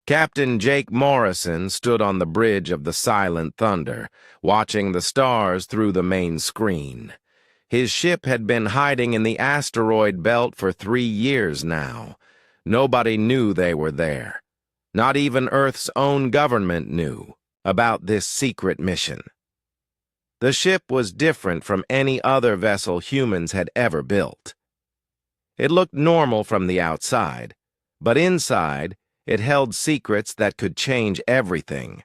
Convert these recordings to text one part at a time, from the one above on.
Captain Jake Morrison stood on the bridge of the Silent Thunder, watching the stars through the main screen. His ship had been hiding in the asteroid belt for 3 years now. Nobody knew they were there. Not even Earth's own government knew about this secret mission. The ship was different from any other vessel humans had ever built. It looked normal from the outside, but inside, it held secrets that could change everything.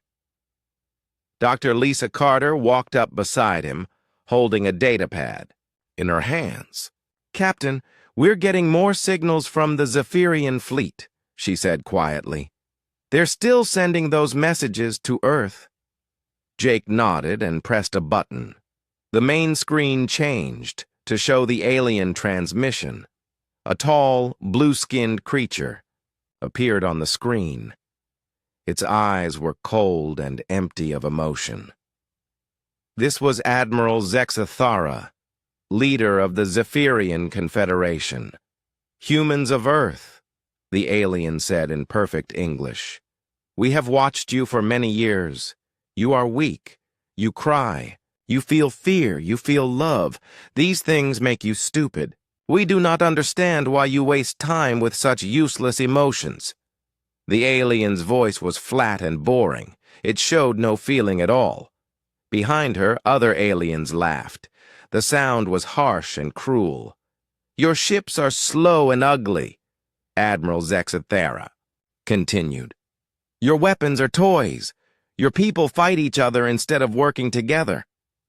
Dr. Lisa Carter walked up beside him, holding a datapad in her hands. "Captain, we're getting more signals from the Zephyrian fleet," she said quietly. "They're still sending those messages to Earth." Jake nodded and pressed a button. The main screen changed to show the alien transmission. A tall, blue-skinned creature appeared on the screen. Its eyes were cold and empty of emotion. This was Admiral Zexathara, leader of the Zephyrian Confederation. "Humans of Earth," the alien said in perfect English. "We have watched you for many years. You are weak. You cry. You feel fear. You feel love. These things make you stupid. We do not understand why you waste time with such useless emotions." The alien's voice was flat and boring. It showed no feeling at all. Behind her, other aliens laughed. The sound was harsh and cruel. "Your ships are slow and ugly," Admiral Zexathara continued. "Your weapons are toys. Your people fight each other instead of working together.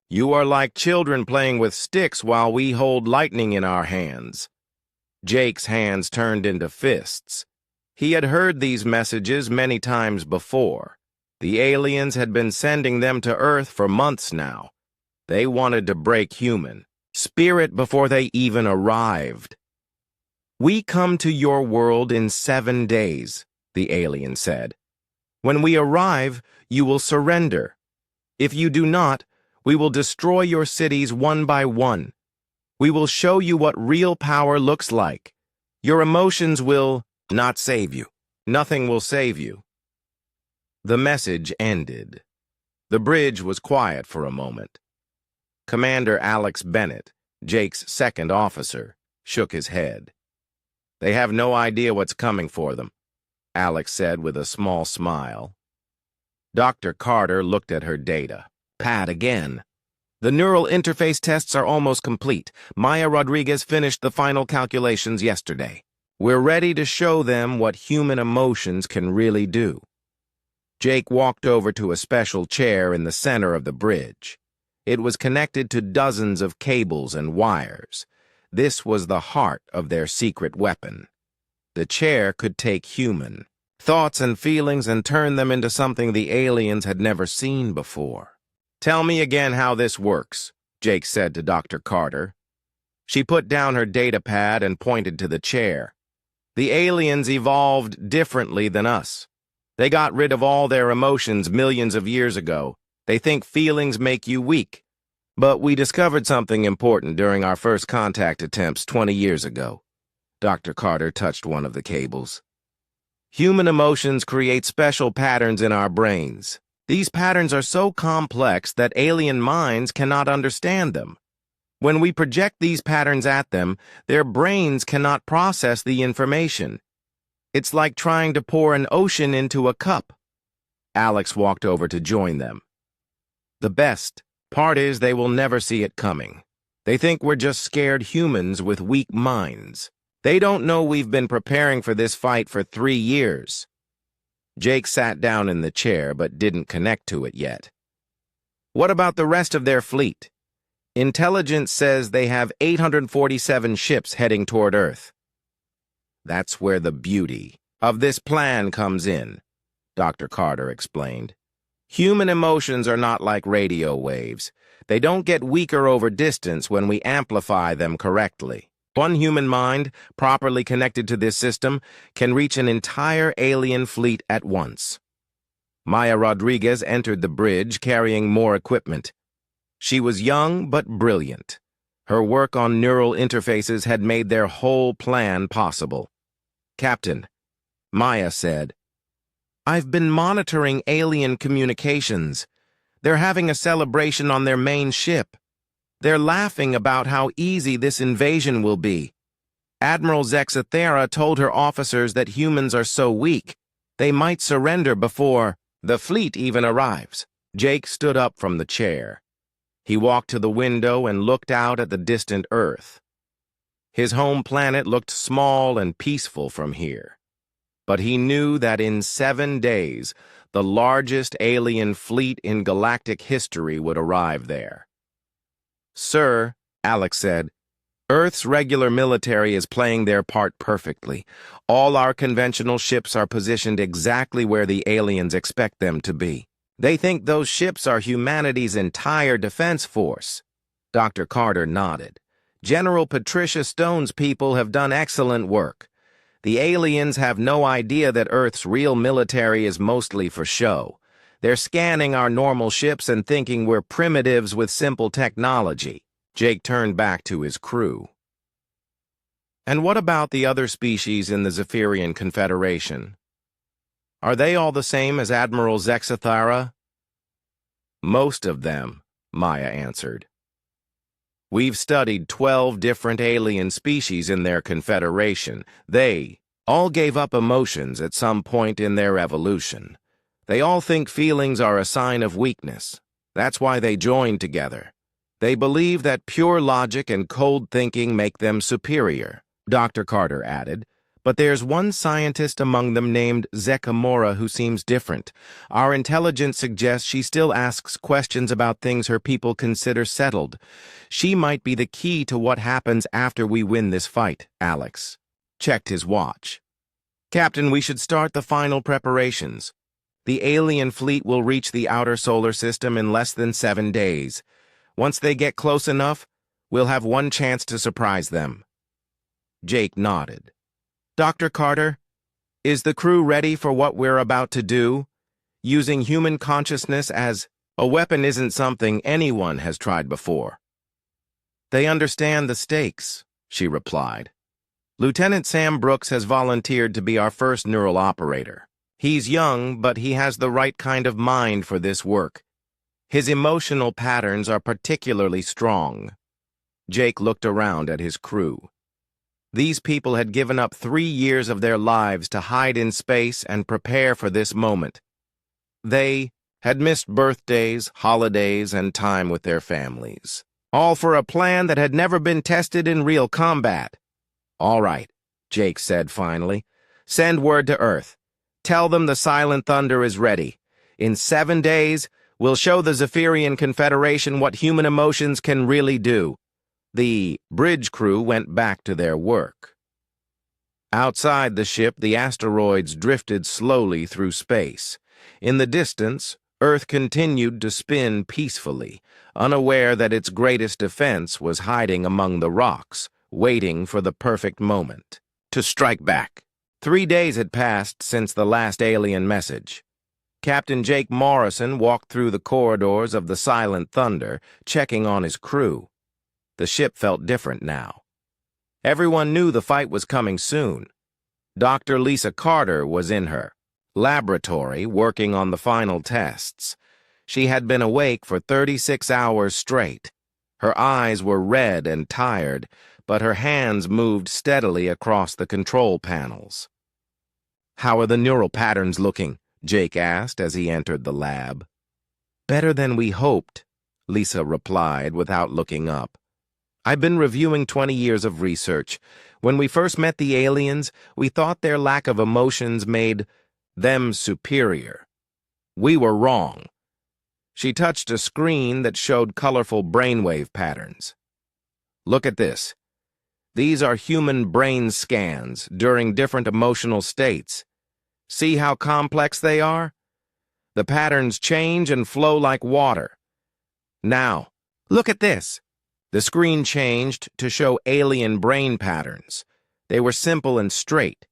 You are like children playing with sticks while we hold lightning in our hands." Jake's hands turned into fists. He had heard these messages many times before. The aliens had been sending them to Earth for months now. They wanted to break human spirit before they even arrived. "We come to your world in 7 days," the alien said. "When we arrive, you will surrender. If you do not, we will destroy your cities one by one. We will show you what real power looks like. Your emotions will not save you. Nothing will save you." The message ended. The bridge was quiet for a moment. Commander Alex Bennett, Jake's second officer, shook his head. "They have no idea what's coming for them," Alex said with a small smile. Dr. Carter looked at her data. Pad again. "The neural interface tests are almost complete. Maya Rodriguez finished the final calculations yesterday. We're ready to show them what human emotions can really do." Jake walked over to a special chair in the center of the bridge. It was connected to dozens of cables and wires. This was the heart of their secret weapon. The chair could take human thoughts and feelings and turn them into something the aliens had never seen before. "Tell me again how this works," Jake said to Dr. Carter. She put down her datapad and pointed to the chair. "The aliens evolved differently than us. They got rid of all their emotions millions of years ago. They think feelings make you weak. But we discovered something important during our first contact attempts 20 years ago." Dr. Carter touched one of the cables. "Human emotions create special patterns in our brains. These patterns are so complex that alien minds cannot understand them. When we project these patterns at them, their brains cannot process the information. It's like trying to pour an ocean into a cup." Alex walked over to join them. "The best part is they will never see it coming. They think we're just scared humans with weak minds. They don't know we've been preparing for this fight for 3 years. Jake sat down in the chair but didn't connect to it yet. "What about the rest of their fleet? Intelligence says they have 847 ships heading toward Earth." "That's where the beauty of this plan comes in," Dr. Carter explained. "Human emotions are not like radio waves. They don't get weaker over distance when we amplify them correctly. One human mind, properly connected to this system, can reach an entire alien fleet at once." Maya Rodriguez entered the bridge carrying more equipment. She was young but brilliant. Her work on neural interfaces had made their whole plan possible. "Captain," Maya said, I've been monitoring alien communications. They're having a celebration on their main ship. They're laughing about how easy this invasion will be. Admiral Zexathera told her officers that humans are so weak, they might surrender before the fleet even arrives. Jake stood up from the chair. He walked to the window and looked out at the distant Earth. His home planet looked small and peaceful from here. But he knew that in 7 days, the largest alien fleet in galactic history would arrive there. "Sir," Alex said, "Earth's regular military is playing their part perfectly. All our conventional ships are positioned exactly where the aliens expect them to be. They think those ships are humanity's entire defense force." Dr. Carter nodded. "General Patricia Stone's people have done excellent work. The aliens have no idea that Earth's real military is mostly for show. They're scanning our normal ships and thinking we're primitives with simple technology." Jake turned back to his crew. "And what about the other species in the Zephyrian Confederation? Are they all the same as Admiral Zexathera?" "Most of them," Maya answered. "We've studied 12 different alien species in their confederation. They all gave up emotions at some point in their evolution. They all think feelings are a sign of weakness. That's why they joined together. They believe that pure logic and cold thinking make them superior," Dr. Carter added. "But there's one scientist among them named Zekamora who seems different. Our intelligence suggests she still asks questions about things her people consider settled. She might be the key to what happens after we win this fight." Alex checked his watch. "Captain, we should start the final preparations. The alien fleet will reach the outer solar system in less than 7 days. Once they get close enough, we'll have one chance to surprise them." Jake nodded. "Dr. Carter, is the crew ready for what we're about to do? Using human consciousness as a weapon isn't something anyone has tried before." "They understand the stakes," she replied. "Lieutenant Sam Brooks has volunteered to be our first neural operator. He's young, but he has the right kind of mind for this work. His emotional patterns are particularly strong." Jake looked around at his crew. These people had given up 3 years of their lives to hide in space and prepare for this moment. They had missed birthdays, holidays, and time with their families, all for a plan that had never been tested in real combat. "All right," Jake said finally. "Send word to Earth. Tell them the Silent Thunder is ready. In 7 days, we'll show the Zephyrian Confederation what human emotions can really do." The bridge crew went back to their work. Outside the ship, the asteroids drifted slowly through space. In the distance, Earth continued to spin peacefully, unaware that its greatest defense was hiding among the rocks, waiting for the perfect moment to strike back. 3 days had passed since the last alien message. Captain Jake Morrison walked through the corridors of the Silent Thunder, checking on his crew. The ship felt different now. Everyone knew the fight was coming soon. Dr. Lisa Carter was in her laboratory working on the final tests. She had been awake for 36 hours straight. Her eyes were red and tired, but her hands moved steadily across the control panels. "How are the neural patterns looking?" Jake asked as he entered the lab. "Better than we hoped," Lisa replied without looking up. "I've been reviewing 20 years of research. When we first met the aliens, we thought their lack of emotions made them superior. We were wrong." She touched a screen that showed colorful brainwave patterns. "Look at this. These are human brain scans during different emotional states. See how complex they are? The patterns change and flow like water. Now, look at this." The screen changed to show alien brain patterns. They were simple and straight,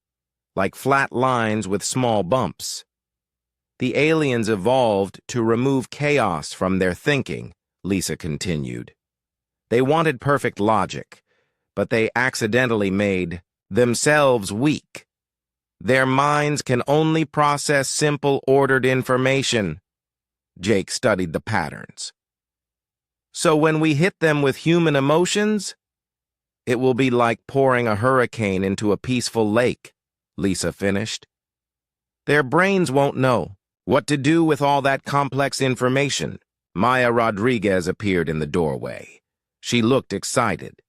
like flat lines with small bumps. "The aliens evolved to remove chaos from their thinking," Lisa continued. "They wanted perfect logic, but they accidentally made themselves weak." Their minds can only process simple, ordered information. Jake studied the patterns. So when we hit them with human emotions, it will be like pouring a hurricane into a peaceful lake, Lisa finished. Their brains won't know what to do with all that complex information. Maya Rodriguez appeared in the doorway. She looked excited.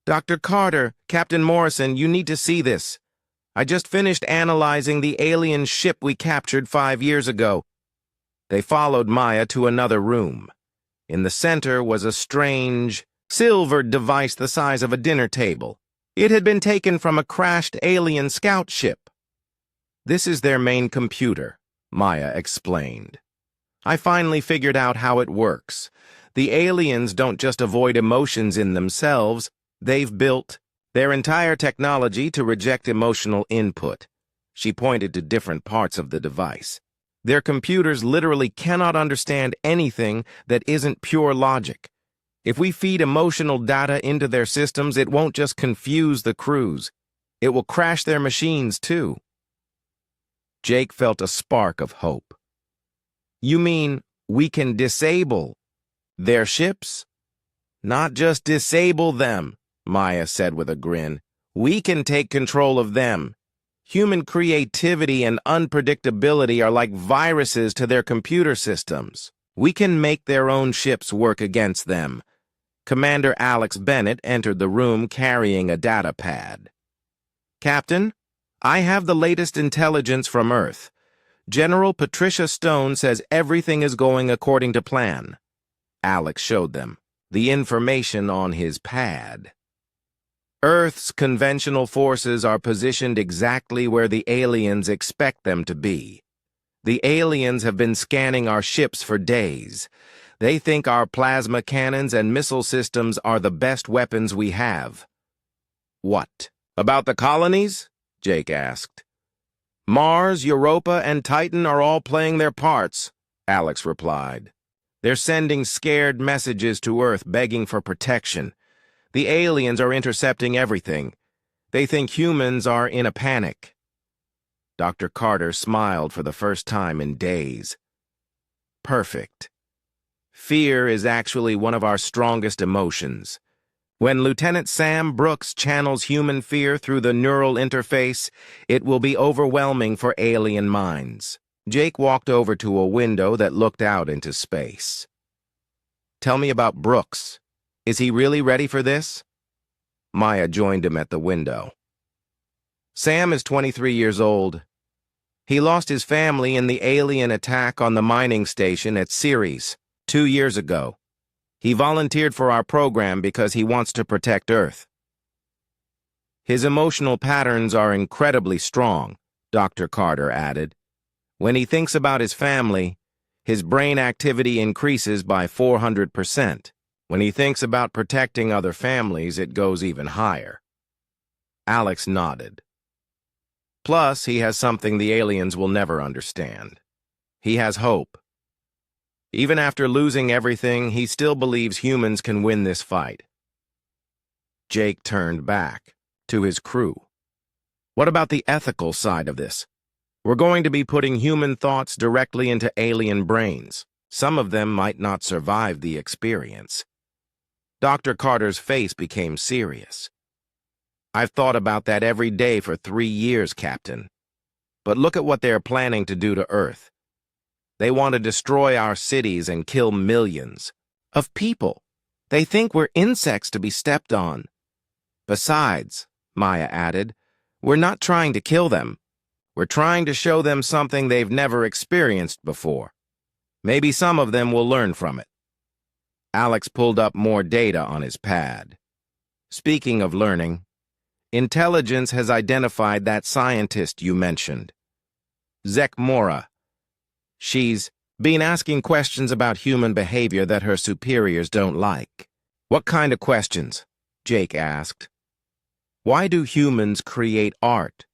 Dr. Carter, Captain Morrison, you need to see this. I just finished analyzing the alien ship we captured 5 years ago. They followed Maya to another room. In the center was a strange, silvered device the size of a dinner table. It had been taken from a crashed alien scout ship. This is their main computer, Maya explained. I finally figured out how it works. The aliens don't just avoid emotions in themselves, they've built their entire technology to reject emotional input. She pointed to different parts of the device. Their computers literally cannot understand anything that isn't pure logic. If we feed emotional data into their systems, it won't just confuse the crews. It will crash their machines, too. Jake felt a spark of hope. You mean we can disable their ships? Not just disable them, Maya said with a grin. We can take control of them. Human creativity and unpredictability are like viruses to their computer systems. We can make their own ships work against them. Commander Alex Bennett entered the room carrying a data pad. Captain, I have the latest intelligence from Earth. General Patricia Stone says everything is going according to plan. Alex showed them the information on his pad. Earth's conventional forces are positioned exactly where the aliens expect them to be. The aliens have been scanning our ships for days. They think our plasma cannons and missile systems are the best weapons we have. What? About the colonies? Jake asked. Mars, Europa, and Titan are all playing their parts, Alex replied. They're sending scared messages to Earth begging for protection. The aliens are intercepting everything. They think humans are in a panic. Dr. Carter smiled for the first time in days. Perfect. Fear is actually one of our strongest emotions. When Lieutenant Sam Brooks channels human fear through the neural interface, it will be overwhelming for alien minds. Jake walked over to a window that looked out into space. Tell me about Brooks. Is he really ready for this? Maya joined him at the window. Sam is 23 years old. He lost his family in the alien attack on the mining station at Ceres 2 years ago. He volunteered for our program because he wants to protect Earth. His emotional patterns are incredibly strong, Dr. Carter added. When he thinks about his family, his brain activity increases by 400%. When he thinks about protecting other families, it goes even higher. Alex nodded. Plus, he has something the aliens will never understand. He has hope. Even after losing everything, he still believes humans can win this fight. Jake turned back to his crew. What about the ethical side of this? We're going to be putting human thoughts directly into alien brains. Some of them might not survive the experience. Dr. Carter's face became serious. I've thought about that every day for 3 years, Captain. But look at what they're planning to do to Earth. They want to destroy our cities and kill millions of people. They think we're insects to be stepped on. Besides, Maya added, we're not trying to kill them. We're trying to show them something they've never experienced before. Maybe some of them will learn from it. Alex pulled up more data on his pad. Speaking of learning, intelligence has identified that scientist you mentioned, Zek Mora. She's been asking questions about human behavior that her superiors don't like. What kind of questions? Jake asked. Why do humans create art?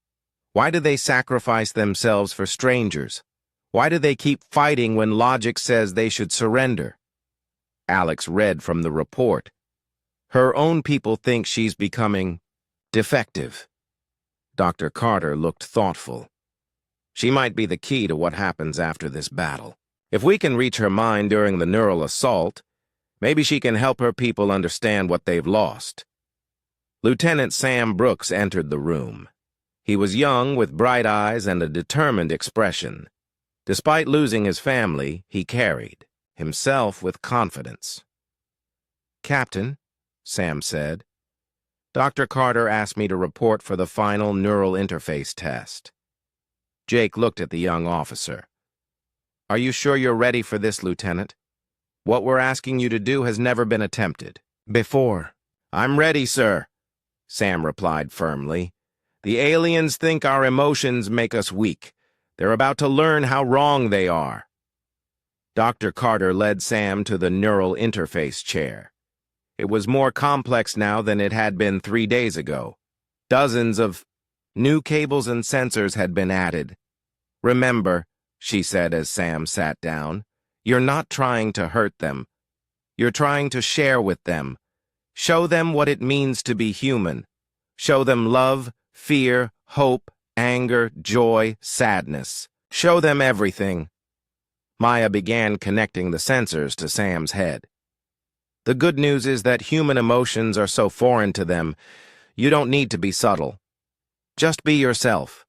Why do they sacrifice themselves for strangers? Why do they keep fighting when logic says they should surrender? Alex read from the report. Her own people think she's becoming defective. Dr. Carter looked thoughtful. She might be the key to what happens after this battle. If we can reach her mind during the neural assault, maybe she can help her people understand what they've lost. Lieutenant Sam Brooks entered the room. He was young, with bright eyes and a determined expression. Despite losing his family, he carried himself with confidence. "Captain," Sam said, "Dr. Carter asked me to report for the final neural interface test." Jake looked at the young officer. "Are you sure you're ready for this, Lieutenant? What we're asking you to do has never been attempted before." "I'm ready, sir," Sam replied firmly. "The aliens think our emotions make us weak. They're about to learn how wrong they are." Dr. Carter led Sam to the neural interface chair. It was more complex now than it had been 3 days ago. Dozens of new cables and sensors had been added. "Remember," she said as Sam sat down, "you're not trying to hurt them. You're trying to share with them. Show them what it means to be human. Show them love, fear, hope, anger, joy, sadness. Show them everything." Maya began connecting the sensors to Sam's head. "The good news is that human emotions are so foreign to them, you don't need to be subtle. Just be yourself."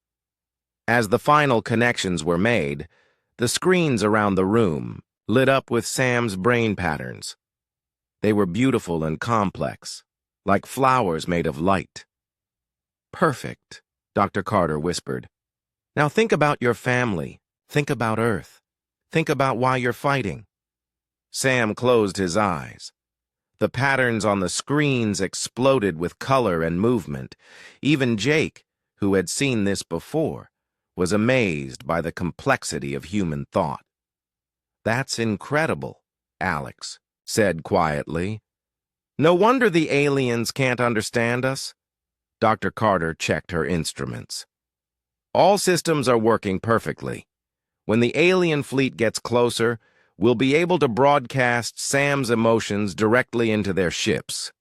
As the final connections were made, the screens around the room lit up with Sam's brain patterns. They were beautiful and complex, like flowers made of light. "Perfect," Dr. Carter whispered. "Now think about your family. Think about Earth. Think about why you're fighting." Sam closed his eyes. The patterns on the screens exploded with color and movement. Even Jake, who had seen this before, was amazed by the complexity of human thought. "That's incredible," Alex said quietly. "No wonder the aliens can't understand us." Dr. Carter checked her instruments. "All systems are working perfectly. When the alien fleet gets closer, we'll be able to broadcast Sam's emotions directly into their ships."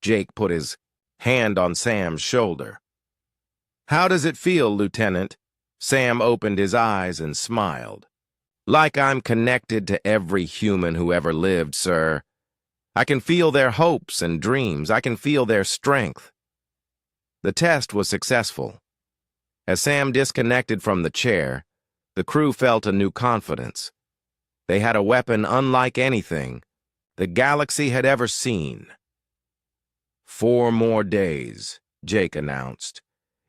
Jake put his hand on Sam's shoulder. "How does it feel, Lieutenant?" Sam opened his eyes and smiled. "Like I'm connected to every human who ever lived, sir. I can feel their hopes and dreams. I can feel their strength." The test was successful. As Sam disconnected from the chair, the crew felt a new confidence. They had a weapon unlike anything the galaxy had ever seen. "4 more days," Jake announced.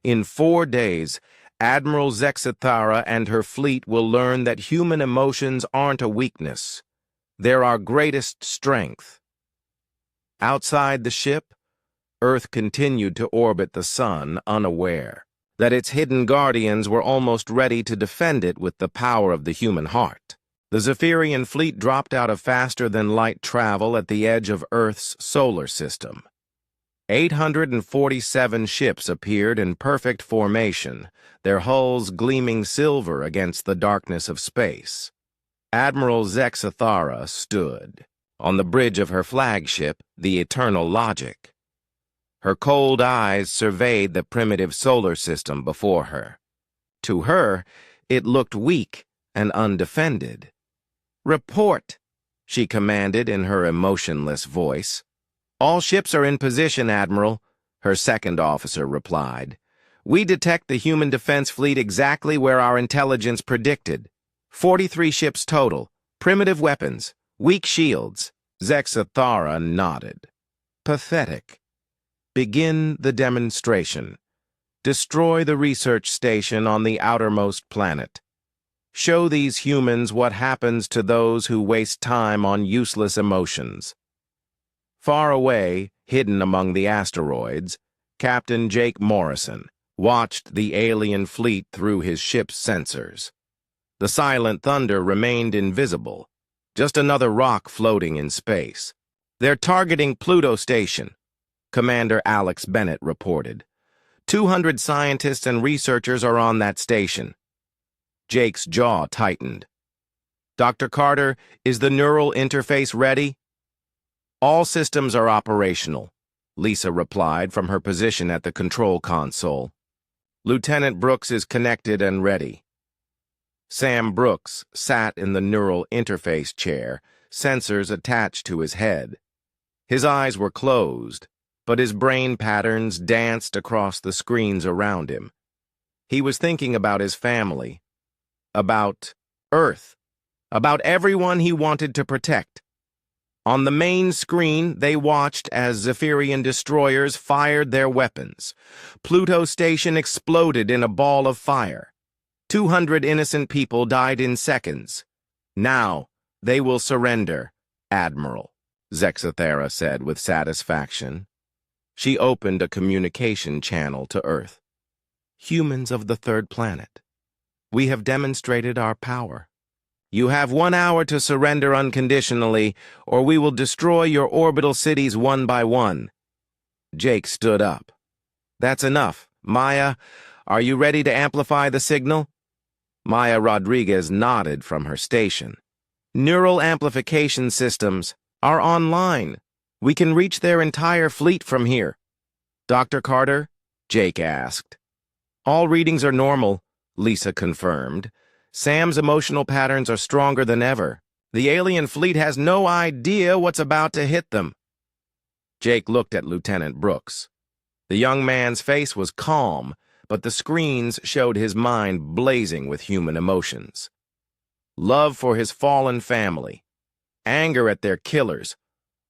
"In 4 days, Admiral Zexathara and her fleet will learn that human emotions aren't a weakness. They're our greatest strength." Outside the ship, Earth continued to orbit the sun, unaware that its hidden guardians were almost ready to defend it with the power of the human heart. The Zephyrian fleet dropped out of faster-than-light travel at the edge of Earth's solar system. 847 ships appeared in perfect formation, their hulls gleaming silver against the darkness of space. Admiral Zexathara stood on the bridge of her flagship, the Eternal Logic. Her cold eyes surveyed the primitive solar system before her. To her, it looked weak and undefended. "Report," she commanded in her emotionless voice. "All ships are in position, Admiral," her second officer replied. "We detect the human defense fleet exactly where our intelligence predicted. 43 ships total, primitive weapons, weak shields." Zexathara nodded. "Pathetic. Begin the demonstration. Destroy the research station on the outermost planet. Show these humans what happens to those who waste time on useless emotions." Far away, hidden among the asteroids, Captain Jake Morrison watched the alien fleet through his ship's sensors. The silent thunder remained invisible, just another rock floating in space. "They're targeting Pluto Station," Commander Alex Bennett reported. 200 scientists and researchers are on that station. Jake's jaw tightened. "Dr. Carter, is the neural interface ready?" "All systems are operational," Lisa replied from her position at the control console. Lieutenant Brooks is connected and ready. Sam Brooks sat in the neural interface chair, sensors attached to his head. His eyes were closed, but his brain patterns danced across the screens around him. He was thinking about his family, about Earth, about everyone he wanted to protect. On the main screen, they watched as Zephyrian destroyers fired their weapons. Pluto Station exploded in a ball of fire. 200 innocent people died in seconds. Now, they will surrender, Admiral, Zexathera said with satisfaction. She opened a communication channel to Earth. Humans of the third planet, we have demonstrated our power. You have 1 hour to surrender unconditionally, or we will destroy your orbital cities one by one. Jake stood up. That's enough. Maya, are you ready to amplify the signal? Maya Rodriguez nodded from her station. Neural amplification systems are online. We can reach their entire fleet from here. Dr. Carter? Jake asked. All readings are normal, Lisa confirmed. Sam's emotional patterns are stronger than ever. The alien fleet has no idea what's about to hit them. Jake looked at Lieutenant Brooks. The young man's face was calm, but the screens showed his mind blazing with human emotions. Love for his fallen family, anger at their killers,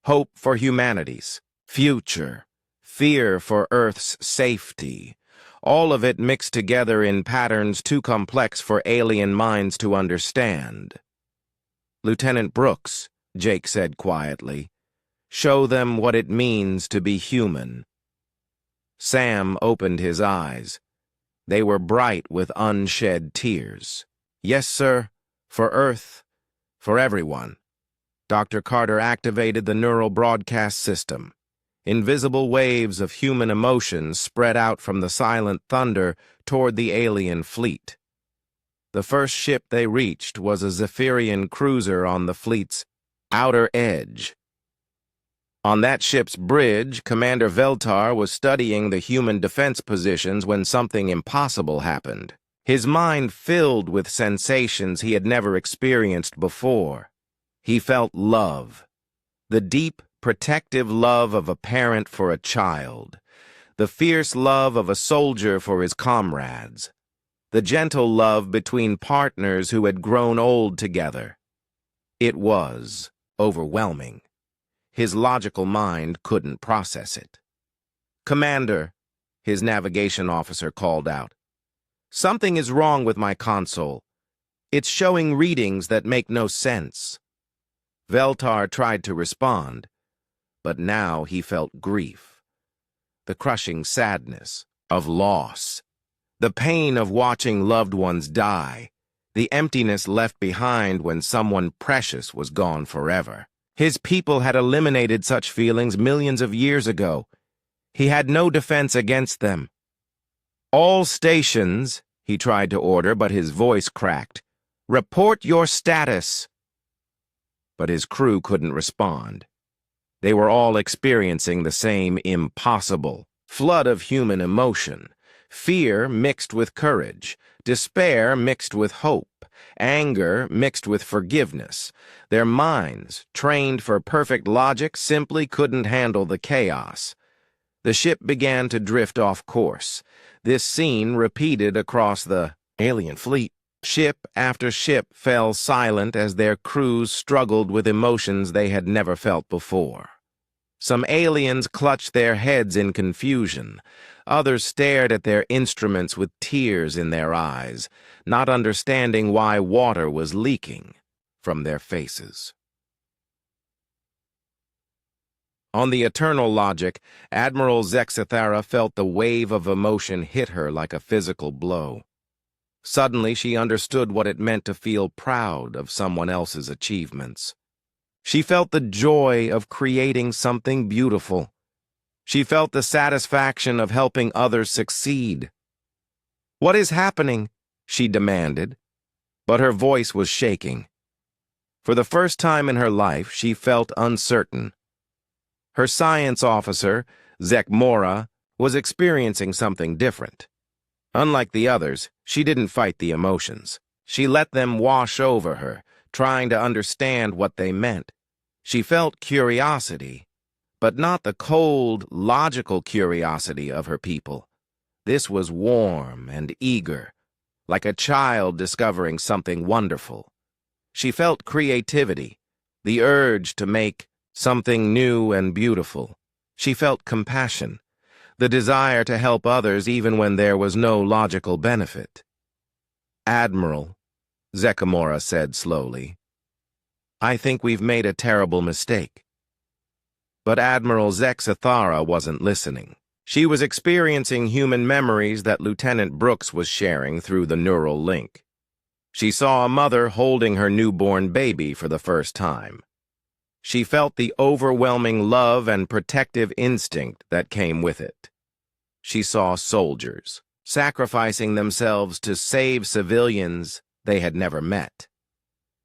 hope for humanity's future, fear for Earth's safety. All of it mixed together in patterns too complex for alien minds to understand. Lieutenant Brooks, Jake said quietly, show them what it means to be human. Sam opened his eyes. They were bright with unshed tears. Yes, sir, for Earth, for everyone. Dr. Carter activated the neural broadcast system. Invisible waves of human emotions spread out from the silent thunder toward the alien fleet. The first ship they reached was a Zephyrian cruiser on the fleet's outer edge. On that ship's bridge, Commander Veltar was studying the human defense positions when something impossible happened. His mind filled with sensations he had never experienced before. He felt love, the deep, protective love of a parent for a child, the fierce love of a soldier for his comrades, the gentle love between partners who had grown old together. It was overwhelming. His logical mind couldn't process it. Commander, his navigation officer called out, something is wrong with my console. It's showing readings that make no sense. Veltar tried to respond, but now he felt grief, the crushing sadness of loss, the pain of watching loved ones die, the emptiness left behind when someone precious was gone forever. His people had eliminated such feelings millions of years ago. He had no defense against them. All stations, he tried to order, but his voice cracked. Report your status. But his crew couldn't respond. They were all experiencing the same impossible flood of human emotion, fear mixed with courage, despair mixed with hope, anger mixed with forgiveness. Their minds, trained for perfect logic, simply couldn't handle the chaos. The ship began to drift off course. This scene repeated across the alien fleet. Ship after ship fell silent as their crews struggled with emotions they had never felt before. Some aliens clutched their heads in confusion. Others stared at their instruments with tears in their eyes, not understanding why water was leaking from their faces. On the eternal logic, Admiral Zexathera felt the wave of emotion hit her like a physical blow. Suddenly, she understood what it meant to feel proud of someone else's achievements. She felt the joy of creating something beautiful. She felt the satisfaction of helping others succeed. "What is happening?" she demanded, but her voice was shaking. For the first time in her life, she felt uncertain. Her science officer, Zek Mora, was experiencing something different. Unlike the others, she didn't fight the emotions. She let them wash over her, trying to understand what they meant. She felt curiosity, but not the cold, logical curiosity of her people. This was warm and eager, like a child discovering something wonderful. She felt creativity, the urge to make something new and beautiful. She felt compassion, the desire to help others even when there was no logical benefit. "Admiral," Zekamora said slowly, "I think we've made a terrible mistake." But Admiral Zexathara wasn't listening. She was experiencing human memories that Lieutenant Brooks was sharing through the neural link. She saw a mother holding her newborn baby for the first time. She felt the overwhelming love and protective instinct that came with it. She saw soldiers sacrificing themselves to save civilians they had never met.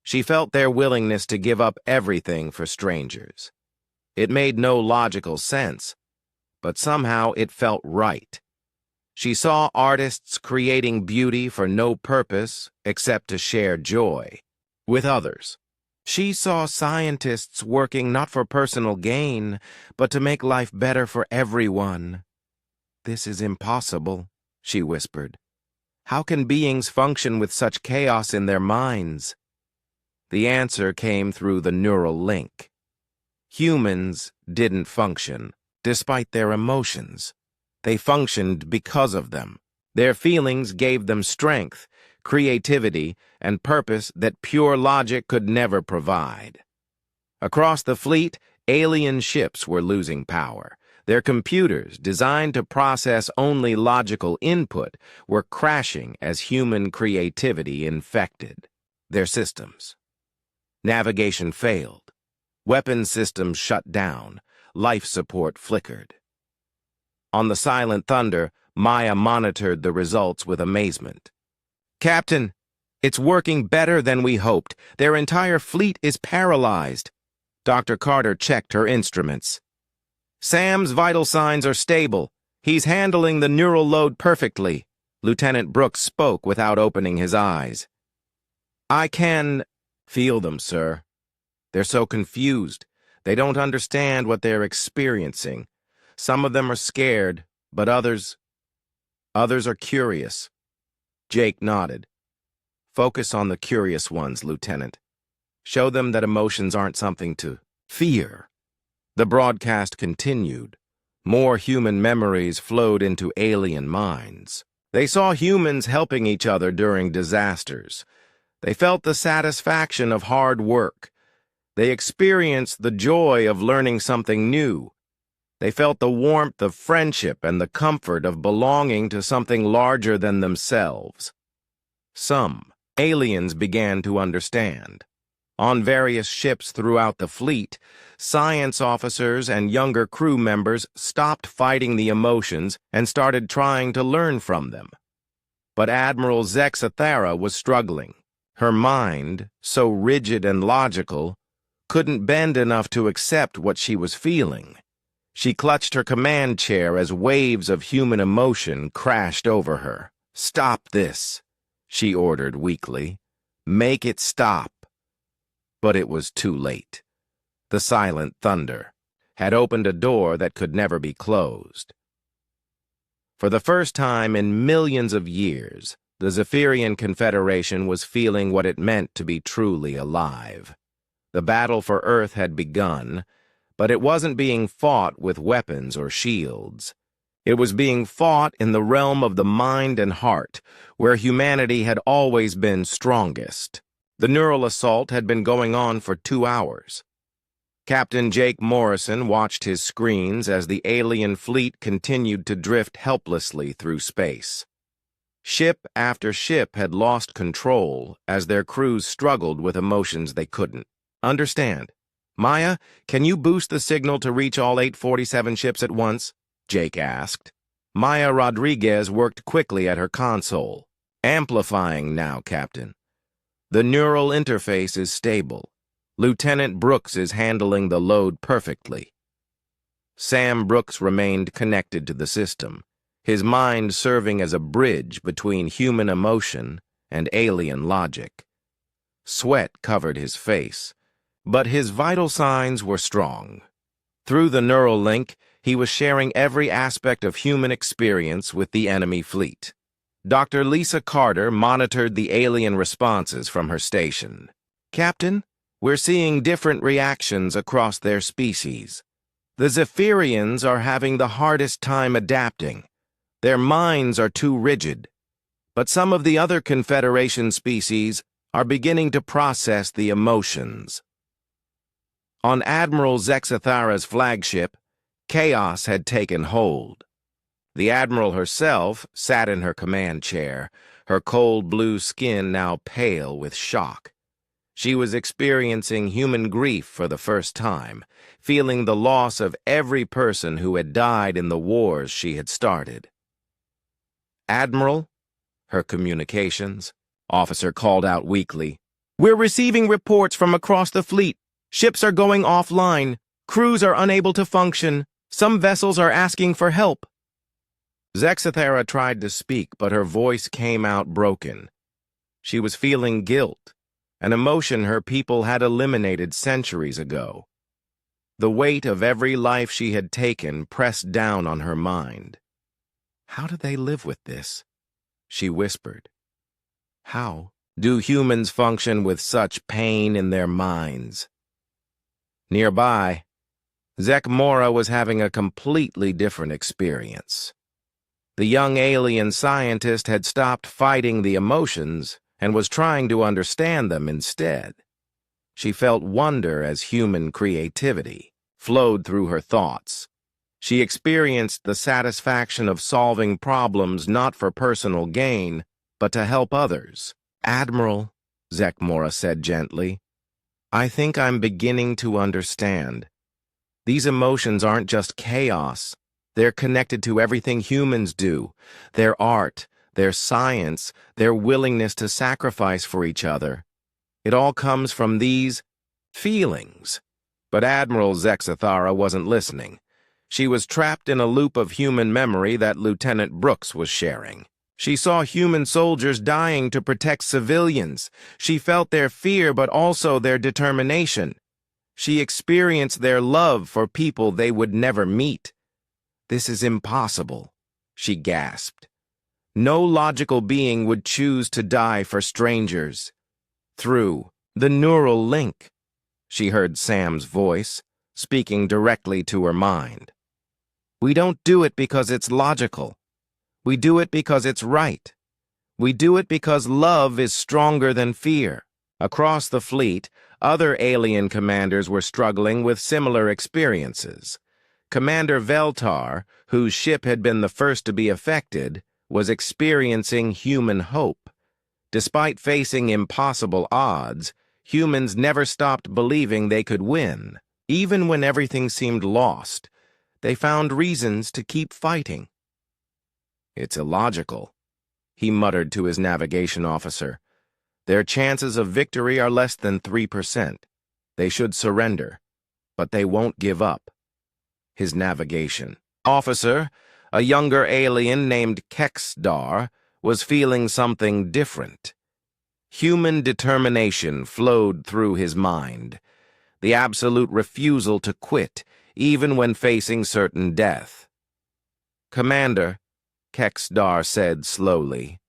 She felt their willingness to give up everything for strangers. It made no logical sense, but somehow it felt right. She saw artists creating beauty for no purpose except to share joy with others. She saw scientists working not for personal gain, but to make life better for everyone. "This is impossible," she whispered. "How can beings function with such chaos in their minds?" The answer came through the neural link. Humans didn't function despite their emotions. They functioned because of them. Their feelings gave them strength, creativity, and purpose that pure logic could never provide. Across the fleet, alien ships were losing power. Their computers, designed to process only logical input, were crashing as human creativity infected their systems. Navigation failed. Weapon systems shut down. Life support flickered. On the Silent Thunder, Maya monitored the results with amazement. "Captain, it's working better than we hoped. Their entire fleet is paralyzed." Dr. Carter checked her instruments. "Sam's vital signs are stable. He's handling the neural load perfectly." Lieutenant Brooks spoke without opening his eyes. "I can feel them, sir. They're so confused. They don't understand what they're experiencing. Some of them are scared, but others are curious." Jake nodded. "Focus on the curious ones, Lieutenant. Show them that emotions aren't something to fear." The broadcast continued. More human memories flowed into alien minds. They saw humans helping each other during disasters. They felt the satisfaction of hard work. They experienced the joy of learning something new. They felt the warmth of friendship and the comfort of belonging to something larger than themselves. Some aliens began to understand. On various ships throughout the fleet, science officers and younger crew members stopped fighting the emotions and started trying to learn from them. But Admiral Zexathara was struggling. Her mind, so rigid and logical, couldn't bend enough to accept what she was feeling. She clutched her command chair as waves of human emotion crashed over her. "Stop this," she ordered weakly. "Make it stop." But it was too late. The Silent Thunder had opened a door that could never be closed. For the first time in millions of years, the Zephyrian Confederation was feeling what it meant to be truly alive. The battle for Earth had begun, but it wasn't being fought with weapons or shields. It was being fought in the realm of the mind and heart, where humanity had always been strongest. The neural assault had been going on for 2 hours. Captain Jake Morrison watched his screens as the alien fleet continued to drift helplessly through space. Ship after ship had lost control as their crews struggled with emotions they couldn't understand. "Maya, can you boost the signal to reach all 847 ships at once?" Jake asked. Maya Rodriguez worked quickly at her console. "Amplifying now, Captain. The neural interface is stable. Lieutenant Brooks is handling the load perfectly." Sam Brooks remained connected to the system. his mind serving as a bridge between human emotion and alien logic. Sweat covered his face, but his vital signs were strong. Through the neural link, he was sharing every aspect of human experience with the enemy fleet. Dr. Lisa Carter monitored the alien responses from her station. "Captain, we're seeing different reactions across their species. The Zephyrians are having the hardest time adapting. Their minds are too rigid. But some of the other Confederation species are beginning to process the emotions." On Admiral Zexathara's flagship, chaos had taken hold. The Admiral herself sat in her command chair, her cold blue skin now pale with shock. She was experiencing human grief for the first time, feeling the loss of every person who had died in the wars she had started. "Admiral," her communications officer called out weakly, "we're receiving reports from across the fleet. Ships are going offline. Crews are unable to function. Some vessels are asking for help." Zexathara tried to speak, but her voice came out broken. She was feeling guilt, an emotion her people had eliminated centuries ago. The weight of every life she had taken pressed down on her mind. "How do they live with this?" she whispered. "How do humans function with such pain in their minds?" Nearby, Zek Mora was having a completely different experience. The young alien scientist had stopped fighting the emotions and was trying to understand them instead. She felt wonder as human creativity flowed through her thoughts. She experienced the satisfaction of solving problems not for personal gain, but to help others. "Admiral," Zek Mora said gently, "I think I'm beginning to understand. These emotions aren't just chaos. They're connected to everything humans do, their art, their science, their willingness to sacrifice for each other. It all comes from these feelings." But Admiral Zexathara wasn't listening. She was trapped in a loop of human memory that Lieutenant Brooks was sharing. She saw human soldiers dying to protect civilians. She felt their fear, but also their determination. She experienced their love for people they would never meet. "This is impossible," she gasped. "No logical being would choose to die for strangers." Through the neural link, she heard Sam's voice, speaking directly to her mind. "We don't do it because it's logical. We do it because it's right. We do it because love is stronger than fear." Across the fleet, other alien commanders were struggling with similar experiences. Commander Veltar, whose ship had been the first to be affected, was experiencing human hope. Despite facing impossible odds, humans never stopped believing they could win. Even when everything seemed lost, they found reasons to keep fighting. "It's illogical," he muttered to his navigation officer. "Their chances of victory are less than 3%. They should surrender, but they won't give up." His navigation officer, a younger alien named Kexdar, was feeling something different. Human determination flowed through his mind, the absolute refusal to quit, even when facing certain death. "Commander," Kexdar said slowly,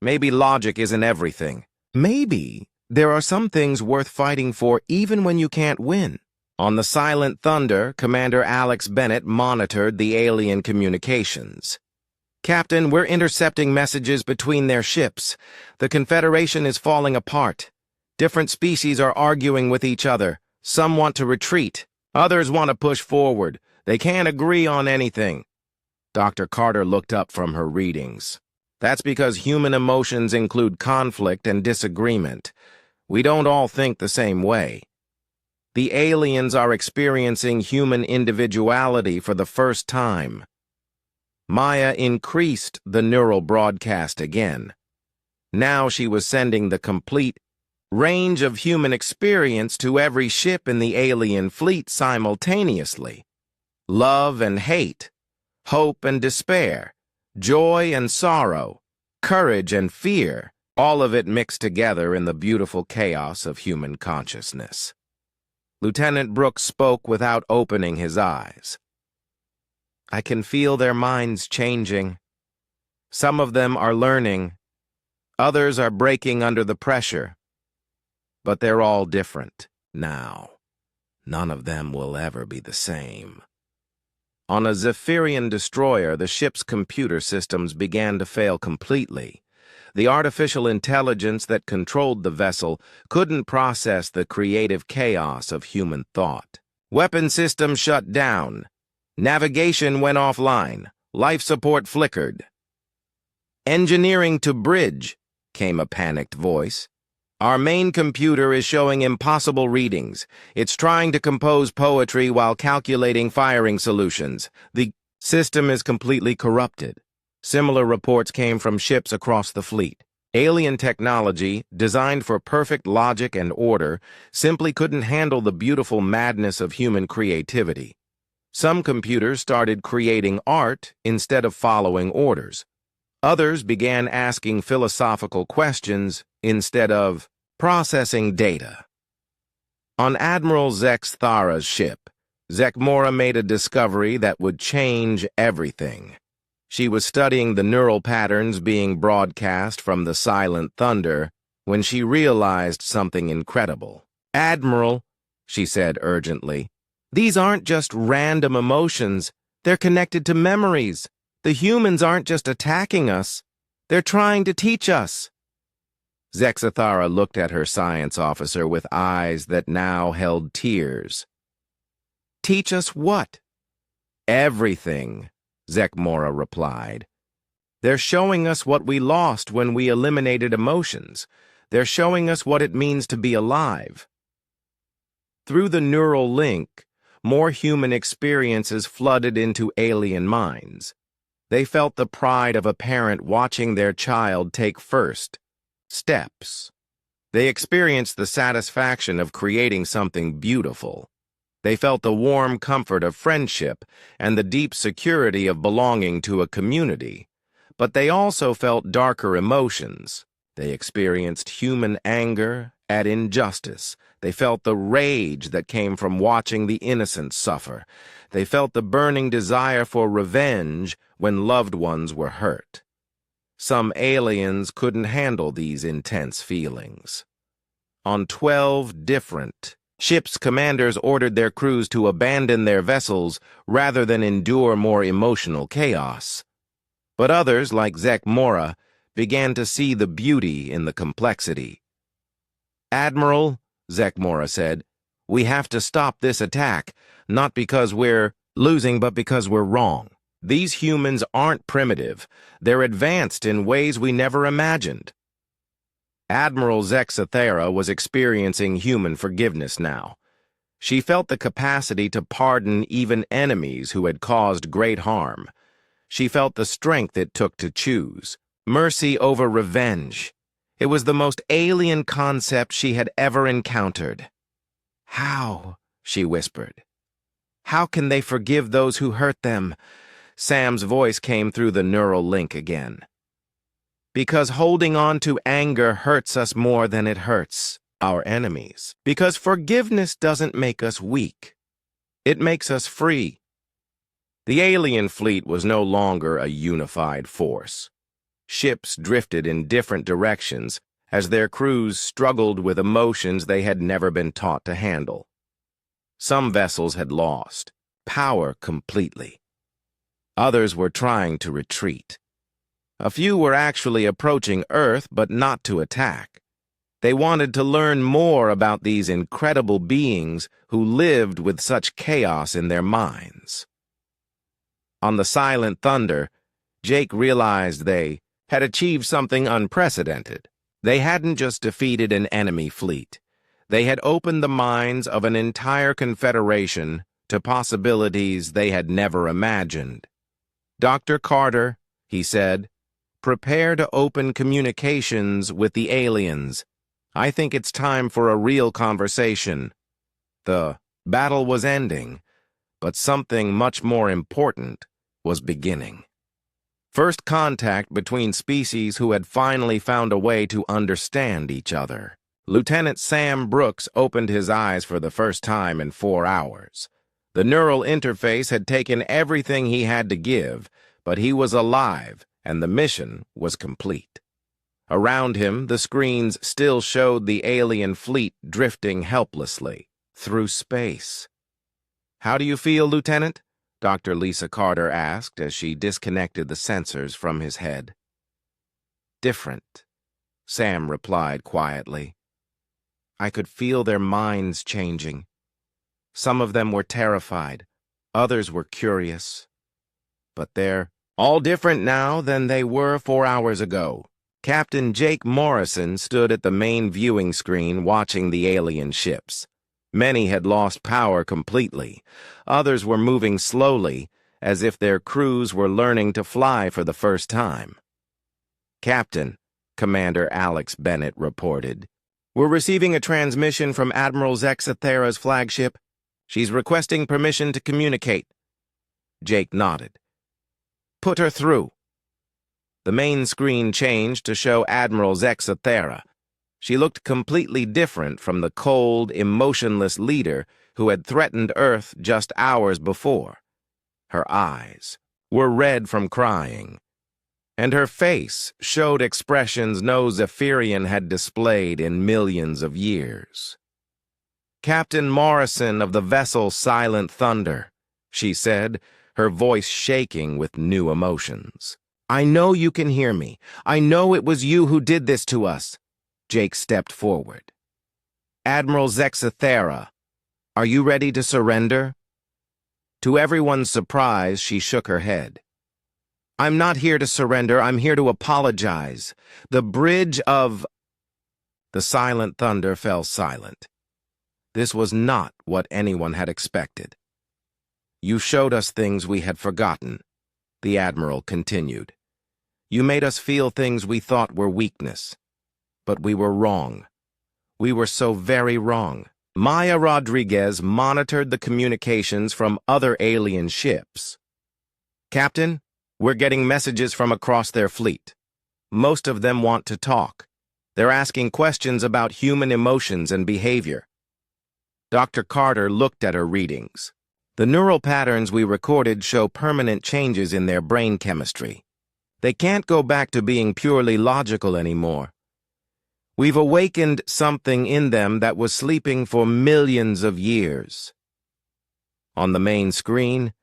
"maybe logic isn't everything. Maybe there are some things worth fighting for even when you can't win." On the Silent Thunder, Commander Alex Bennett monitored the alien communications. "Captain, we're intercepting messages between their ships. The Confederation is falling apart. Different species are arguing with each other. Some want to retreat. Others want to push forward. They can't agree on anything." Dr. Carter looked up from her readings. "That's because human emotions include conflict and disagreement. We don't all think the same way. The aliens are experiencing human individuality for the first time." Maya increased the neural broadcast again. Now she was sending the complete range of human experience to every ship in the alien fleet simultaneously. Love and hate, hope and despair, joy and sorrow, courage and fear, all of it mixed together in the beautiful chaos of human consciousness. Lieutenant Brooks spoke without opening his eyes. I can feel their minds changing. Some of them are learning. Others are breaking under the pressure. But they're all different now. None of them will ever be the same. On a Zephyrian destroyer, the ship's computer systems began to fail completely. The artificial intelligence that controlled the vessel couldn't process the creative chaos of human thought. Weapon systems shut down. Navigation went offline. Life support flickered. Engineering to bridge, came a panicked voice. Our main computer is showing impossible readings. It's trying to compose poetry while calculating firing solutions. The system is completely corrupted. Similar reports came from ships across the fleet. Alien technology, designed for perfect logic and order, simply couldn't handle the beautiful madness of human creativity. Some computers started creating art instead of following orders. Others began asking philosophical questions instead of processing data. On Admiral Zex Thara's ship, Zekmora made a discovery that would change everything. She was studying the neural patterns being broadcast from the silent thunder when she realized something incredible. Admiral, she said urgently, these aren't just random emotions. They're connected to memories. The humans aren't just attacking us. They're trying to teach us. Zexathara looked at her science officer with eyes that now held tears. Teach us what? Everything, Zekmora replied. They're showing us what we lost when we eliminated emotions. They're showing us what it means to be alive. Through the neural link, more human experiences flooded into alien minds. They felt the pride of a parent watching their child take first steps. They experienced the satisfaction of creating something beautiful. They felt the warm comfort of friendship and the deep security of belonging to a community. But they also felt darker emotions. They experienced human anger at injustice. They felt the rage that came from watching the innocent suffer. They felt the burning desire for revenge when loved ones were hurt. Some aliens couldn't handle these intense feelings. On 12 different ships, commanders ordered their crews to abandon their vessels rather than endure more emotional chaos. But others, like Zekmora, began to see the beauty in the complexity. Admiral, Zekmora said, we have to stop this attack, not because we're losing, but because we're wrong. These humans aren't primitive. They're advanced in ways we never imagined. Admiral Zexathera was experiencing human forgiveness now. She felt the capacity to pardon even enemies who had caused great harm. She felt the strength it took to choose. Mercy over revenge. It was the most alien concept she had ever encountered. How? She whispered. How can they forgive those who hurt them? Sam's voice came through the neural link again. Because holding on to anger hurts us more than it hurts our enemies. Because forgiveness doesn't make us weak. It makes us free. The alien fleet was no longer a unified force. Ships drifted in different directions as their crews struggled with emotions they had never been taught to handle. Some vessels had lost power completely. Others were trying to retreat. A few were actually approaching Earth, but not to attack. They wanted to learn more about these incredible beings who lived with such chaos in their minds. On the silent thunder, Jake realized they had achieved something unprecedented. They hadn't just defeated an enemy fleet. They had opened the minds of an entire confederation to possibilities they had never imagined. Dr. Carter, he said, prepare to open communications with the aliens. I think it's time for a real conversation. The battle was ending, but something much more important was beginning. First contact between species who had finally found a way to understand each other. Lieutenant Sam Brooks opened his eyes for the first time in 4 hours. The neural interface had taken everything he had to give, but he was alive, and the mission was complete. Around him, the screens still showed the alien fleet drifting helplessly through space. "How do you feel, Lieutenant?" Dr. Lisa Carter asked as she disconnected the sensors from his head. "Different," Sam replied quietly. "I could feel their minds changing. Some of them were terrified, others were curious. But they're all different now than they were 4 hours ago." Captain Jake Morrison stood at the main viewing screen watching the alien ships. Many had lost power completely. Others were moving slowly, as if their crews were learning to fly for the first time. "Captain," Commander Alex Bennett reported, "we're receiving a transmission from Admiral Zexathera's flagship. She's requesting permission to communicate." Jake nodded. "Put her through." The main screen changed to show Admiral Zexathera. She looked completely different from the cold, emotionless leader who had threatened Earth just hours before. Her eyes were red from crying, and her face showed expressions no Zephyrian had displayed in millions of years. "Captain Morrison of the vessel Silent Thunder," she said, her voice shaking with new emotions. "I know you can hear me. I know it was you who did this to us." Jake stepped forward. "Admiral Zexathera, are you ready to surrender?" To everyone's surprise, she shook her head. "I'm not here to surrender. I'm here to apologize. The bridge of—" The Silent Thunder fell silent. This was not what anyone had expected. "You showed us things we had forgotten," the Admiral continued. "You made us feel things we thought were weakness. But we were wrong. We were so very wrong." Maya Rodriguez monitored the communications from other alien ships. "Captain, we're getting messages from across their fleet. Most of them want to talk. They're asking questions about human emotions and behavior." Dr. Carter looked at her readings. "The neural patterns we recorded show permanent changes in their brain chemistry. They can't go back to being purely logical anymore. We've awakened something in them that was sleeping for millions of years." On the main screen,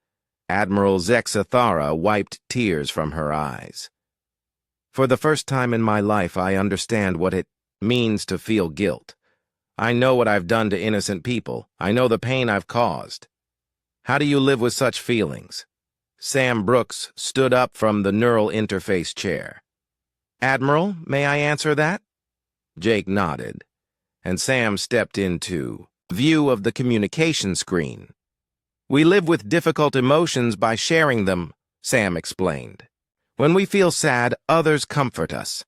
Admiral Zexathera wiped tears from her eyes. "For the first time in my life, I understand what it means to feel guilt. I know what I've done to innocent people. I know the pain I've caused. How do you live with such feelings?" Sam Brooks stood up from the neural interface chair. "Admiral, may I answer that?" Jake nodded, and Sam stepped into view of the communication screen. "We live with difficult emotions by sharing them," Sam explained. "When we feel sad, others comfort us.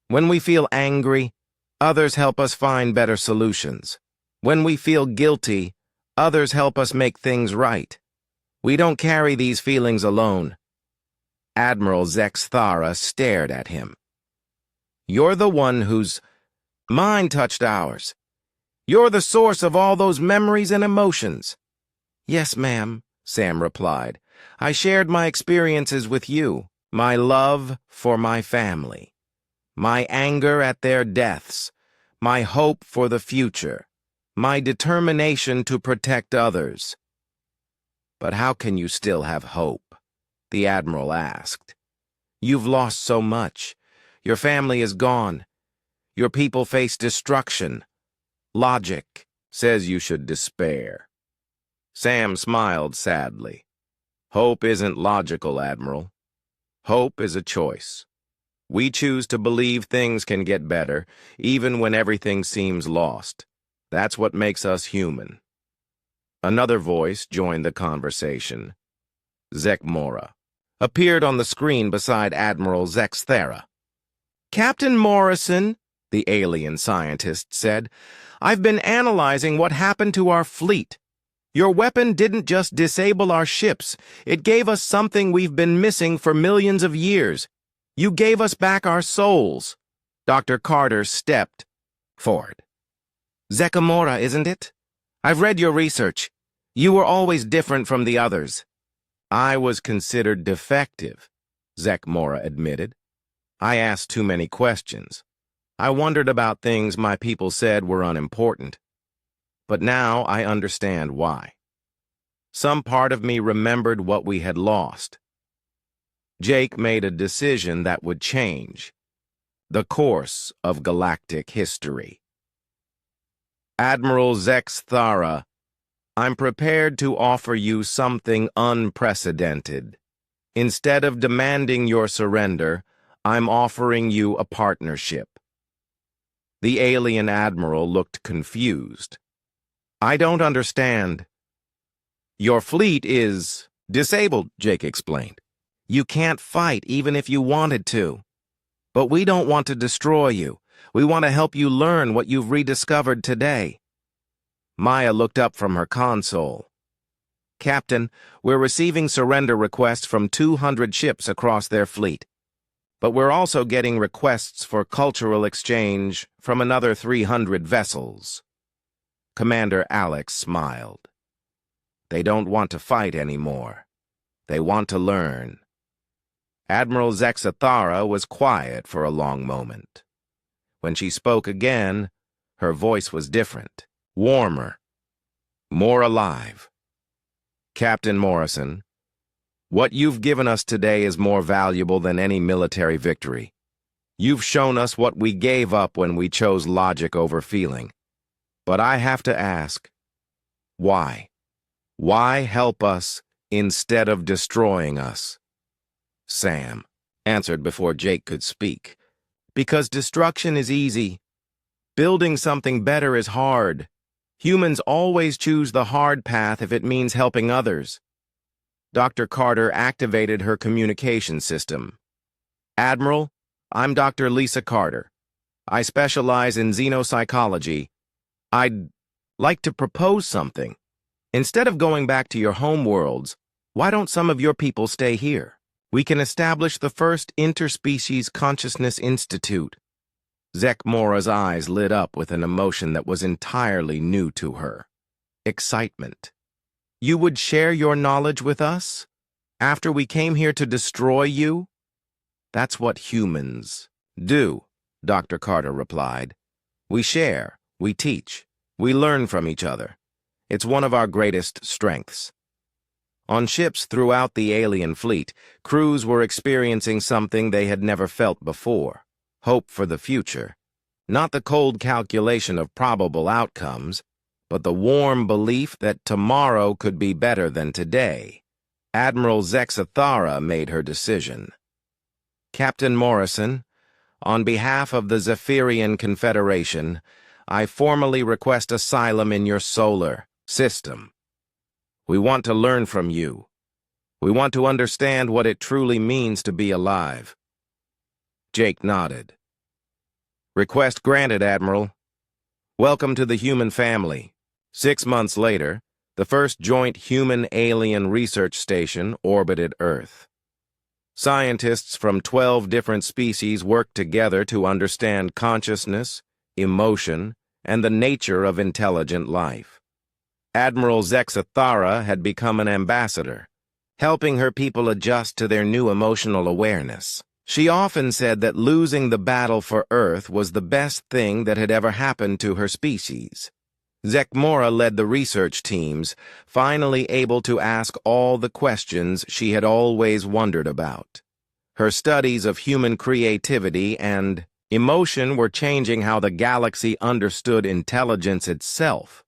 When we feel angry, others help us find better solutions. When we feel guilty, others help us make things right. We don't carry these feelings alone." Admiral Zexathera stared at him. "You're the one whose mind touched ours. You're the source of all those memories and emotions." "Yes, ma'am," Sam replied. "I shared my experiences with you, my love for my family, my anger at their deaths, my hope for the future, my determination to protect others." "But how can you still have hope?" the Admiral asked. "You've lost so much. Your family is gone. Your people face destruction. Logic says you should despair." Sam smiled sadly. "Hope isn't logical, Admiral. Hope is a choice. We choose to believe things can get better, even when everything seems lost. That's what makes us human." Another voice joined the conversation. Zek Mora appeared on the screen beside Admiral Zexathera. "Captain Morrison," the alien scientist said, "I've been analyzing what happened to our fleet. Your weapon didn't just disable our ships, it gave us something we've been missing for millions of years. You gave us back our souls. Dr. Carter stepped forward. Zekamora, isn't it? I've read your research. You were always different from the others. I was considered defective, Zekamora admitted. I asked too many questions. I wondered about things my people said were unimportant. But now I understand why. Some part of me remembered what we had lost. Jake made a decision that would change the course of galactic history. Admiral Zex Thara, I'm prepared to offer you something unprecedented. Instead of demanding your surrender, I'm offering you a partnership. The alien admiral looked confused. I don't understand. Your fleet is disabled, Jake explained. You can't fight even if you wanted to. But we don't want to destroy you. We want to help you learn what you've rediscovered today. Maya looked up from her console. Captain, we're receiving surrender requests from 200 ships across their fleet. But we're also getting requests for cultural exchange from another 300 vessels. Commander Alex smiled. They don't want to fight anymore. They want to learn. Admiral Zexathara was quiet for a long moment. When she spoke again, her voice was different, warmer, more alive. Captain Morrison, what you've given us today is more valuable than any military victory. You've shown us what we gave up when we chose logic over feeling. But I have to ask, why? Why help us instead of destroying us? Sam answered before Jake could speak. Because destruction is easy. Building something better is hard. Humans always choose the hard path if it means helping others. Dr. Carter activated her communication system. Admiral, I'm Dr. Lisa Carter. I specialize in xenopsychology. I'd like to propose something. Instead of going back to your home worlds, why don't some of your people stay here? We can establish the first interspecies consciousness institute. Zekmora's eyes lit up with an emotion that was entirely new to her. Excitement. You would share your knowledge with us? After we came here to destroy you? That's what humans do, Dr. Carter replied. We share, we teach, we learn from each other. It's one of our greatest strengths. On ships throughout the alien fleet, crews were experiencing something they had never felt before. Hope for the future. Not the cold calculation of probable outcomes, but the warm belief that tomorrow could be better than today. Admiral Zexathara made her decision. Captain Morrison, on behalf of the Zephyrian Confederation, I formally request asylum in your solar system. We want to learn from you. We want to understand what it truly means to be alive. Jake nodded. Request granted, Admiral. Welcome to the human family. 6 months later, the first joint human-alien research station orbited Earth. Scientists from 12 different species worked together to understand consciousness, emotion, and the nature of intelligent life. Admiral Zexathara had become an ambassador, helping her people adjust to their new emotional awareness. She often said that losing the battle for Earth was the best thing that had ever happened to her species. Zekmora led the research teams, finally able to ask all the questions she had always wondered about. Her studies of human creativity and emotion were changing how the galaxy understood intelligence itself.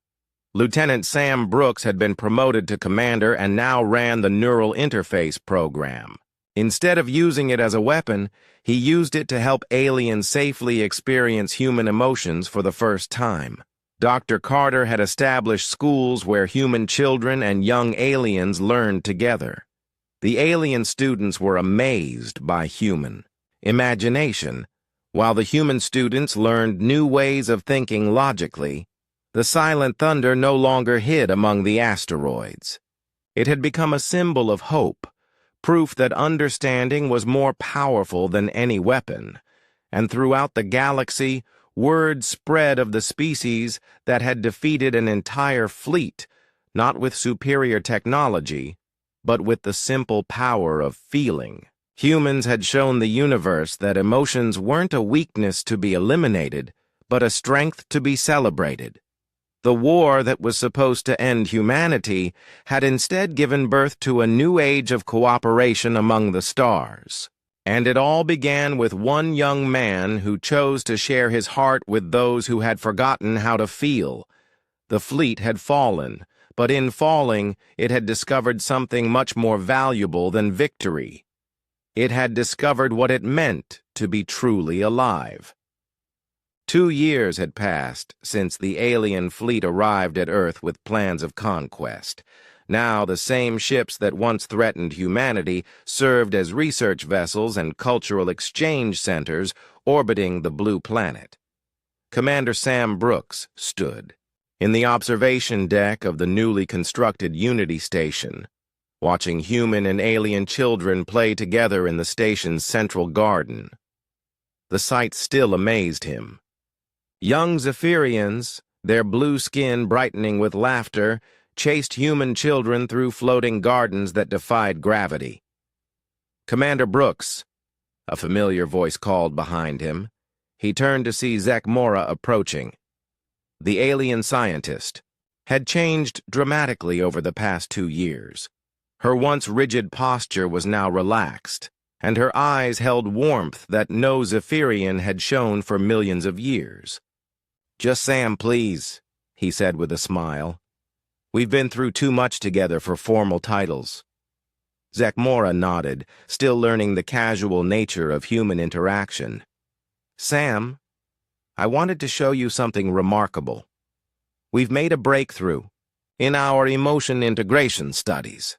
Lieutenant Sam Brooks had been promoted to commander and now ran the Neural Interface program. Instead of using it as a weapon, he used it to help aliens safely experience human emotions for the first time. Dr. Carter had established schools where human children and young aliens learned together. The alien students were amazed by human imagination, while the human students learned new ways of thinking logically, The silent thunder no longer hid among the asteroids. It had become a symbol of hope, proof that understanding was more powerful than any weapon, and throughout the galaxy, word spread of the species that had defeated an entire fleet, not with superior technology, but with the simple power of feeling. Humans had shown the universe that emotions weren't a weakness to be eliminated, but a strength to be celebrated. The war that was supposed to end humanity had instead given birth to a new age of cooperation among the stars. And it all began with one young man who chose to share his heart with those who had forgotten how to feel. The fleet had fallen, but in falling, it had discovered something much more valuable than victory. It had discovered what it meant to be truly alive. 2 years had passed since the alien fleet arrived at Earth with plans of conquest. Now the same ships that once threatened humanity served as research vessels and cultural exchange centers orbiting the blue planet. Commander Sam Brooks stood in the observation deck of the newly constructed Unity Station, watching human and alien children play together in the station's central garden. The sight still amazed him. Young Zephyrians, their blue skin brightening with laughter, chased human children through floating gardens that defied gravity. "Commander Brooks," a familiar voice called behind him. He turned to see Zekmora approaching. The alien scientist had changed dramatically over the past 2 years. Her once rigid posture was now relaxed, and her eyes held warmth that no Zephyrian had shown for millions of years. "Just Sam, please," he said with a smile. "We've been through too much together for formal titles." Zekmora nodded, still learning the casual nature of human interaction. "Sam, I wanted to show you something remarkable. We've made a breakthrough in our emotion integration studies."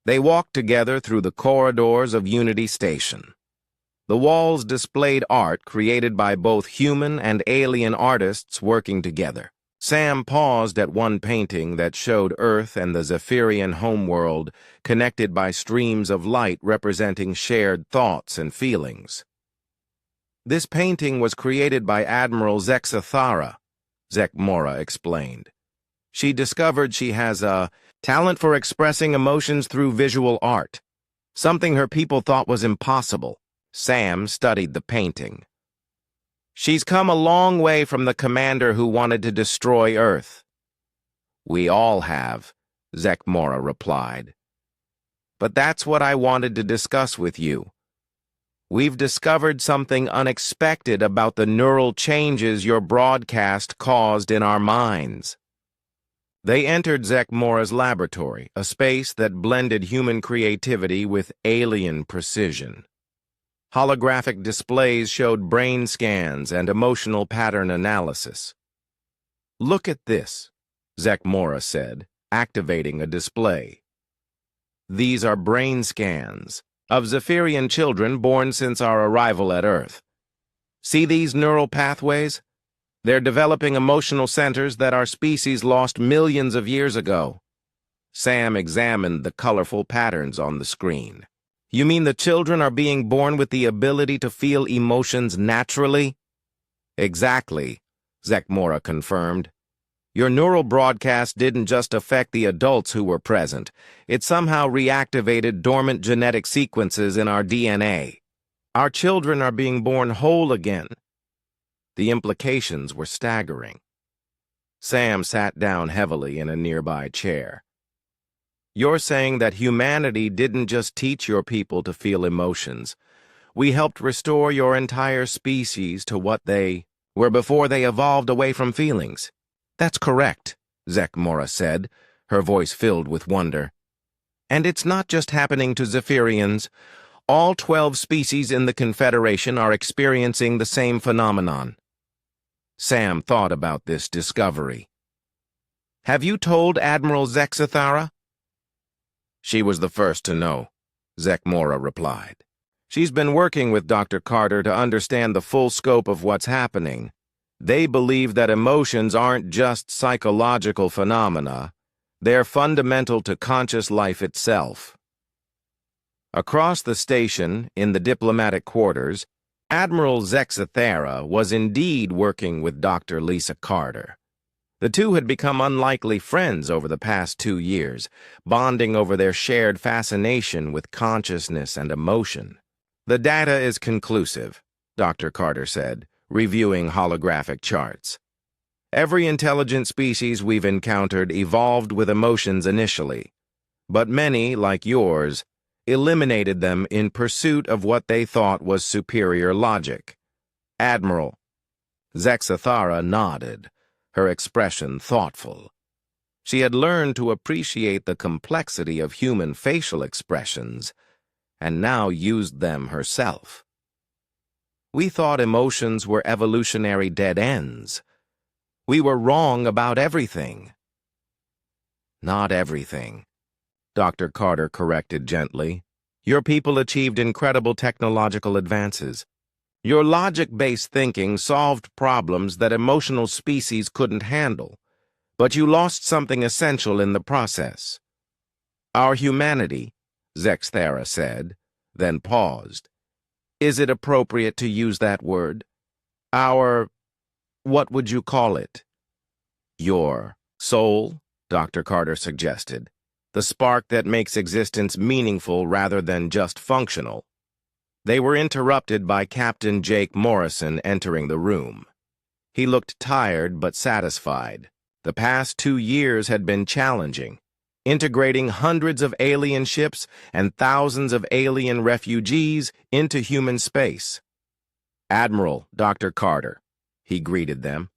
They walked together through the corridors of Unity Station. The walls displayed art created by both human and alien artists working together. Sam paused at one painting that showed Earth and the Zephyrian homeworld connected by streams of light representing shared thoughts and feelings. "This painting was created by Admiral Zexathara," Zekmora explained. "She discovered she has a talent for expressing emotions through visual art, something her people thought was impossible." Sam studied the painting. "She's come a long way from the commander who wanted to destroy Earth." "We all have," Zekmora replied. "But that's what I wanted to discuss with you. We've discovered something unexpected about the neural changes your broadcast caused in our minds." They entered Zekmora's laboratory, a space that blended human creativity with alien precision. Holographic displays showed brain scans and emotional pattern analysis. "Look at this," Zekmora said, activating a display. "These are brain scans of Zephyrian children born since our arrival at Earth. See these neural pathways? They're developing emotional centers that our species lost millions of years ago." Sam examined the colorful patterns on the screen. "You mean the children are being born with the ability to feel emotions naturally?" "Exactly," Zekmora confirmed. "Your neural broadcast didn't just affect the adults who were present. It somehow reactivated dormant genetic sequences in our DNA. Our children are being born whole again." The implications were staggering. Sam sat down heavily in a nearby chair. "You're saying that humanity didn't just teach your people to feel emotions. We helped restore your entire species to what they were before they evolved away from feelings." "That's correct," Zekmora said, her voice filled with wonder. "And it's not just happening to Zephyrians. All 12 species in the Confederation are experiencing the same phenomenon." Sam thought about this discovery. "Have you told Admiral Zexathara?" "She was the first to know," Zekmora replied. "She's been working with Dr. Carter to understand the full scope of what's happening. They believe that emotions aren't just psychological phenomena, they're fundamental to conscious life itself. Across the station, in the diplomatic quarters, Admiral Zexathera was indeed working with Dr. Lisa Carter. The two had become unlikely friends over the past 2 years, bonding over their shared fascination with consciousness and emotion. "The data is conclusive," Dr. Carter said, reviewing holographic charts. "Every intelligent species we've encountered evolved with emotions initially, but many, like yours, eliminated them in pursuit of what they thought was superior logic." Admiral Zexathara nodded, her expression thoughtful. She had learned to appreciate the complexity of human facial expressions, and now used them herself. "We thought emotions were evolutionary dead ends. We were wrong about everything." "Not everything," Dr. Carter corrected gently. "Your people achieved incredible technological advances. Your logic-based thinking solved problems that emotional species couldn't handle, but you lost something essential in the process." "Our humanity," Zexathera said, then paused. "Is it appropriate to use that word? What would you call it?" "Your soul," Dr. Carter suggested. "The spark that makes existence meaningful rather than just functional." They were interrupted by Captain Jake Morrison entering the room. He looked tired but satisfied. The past 2 years had been challenging, integrating hundreds of alien ships and thousands of alien refugees into human space. "Admiral Dr. Carter," he greeted them,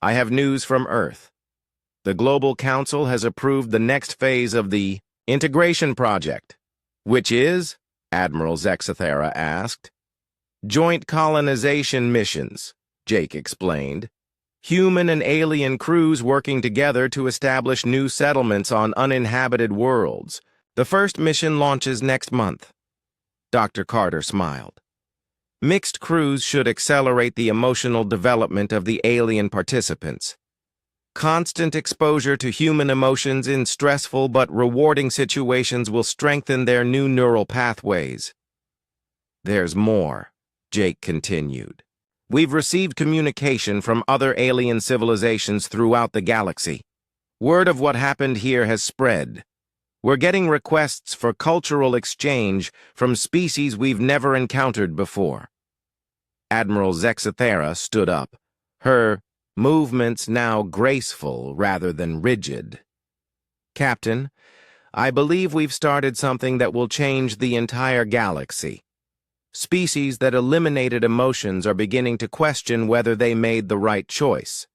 "I have news from Earth. The Global Council has approved the next phase of the integration project." "Which is?" Admiral Zexathera asked. "Joint colonization missions," Jake explained. "Human and alien crews working together to establish new settlements on uninhabited worlds. The first mission launches next month." Dr. Carter smiled. "Mixed crews should accelerate the emotional development of the alien participants. Constant exposure to human emotions in stressful but rewarding situations will strengthen their new neural pathways." "There's more," Jake continued. "We've received communication from other alien civilizations throughout the galaxy. Word of what happened here has spread. We're getting requests for cultural exchange from species we've never encountered before." Admiral Zexathera stood up, her movements now graceful rather than rigid. "Captain, I believe we've started something that will change the entire galaxy. Species that eliminated emotions are beginning to question whether they made the right choice."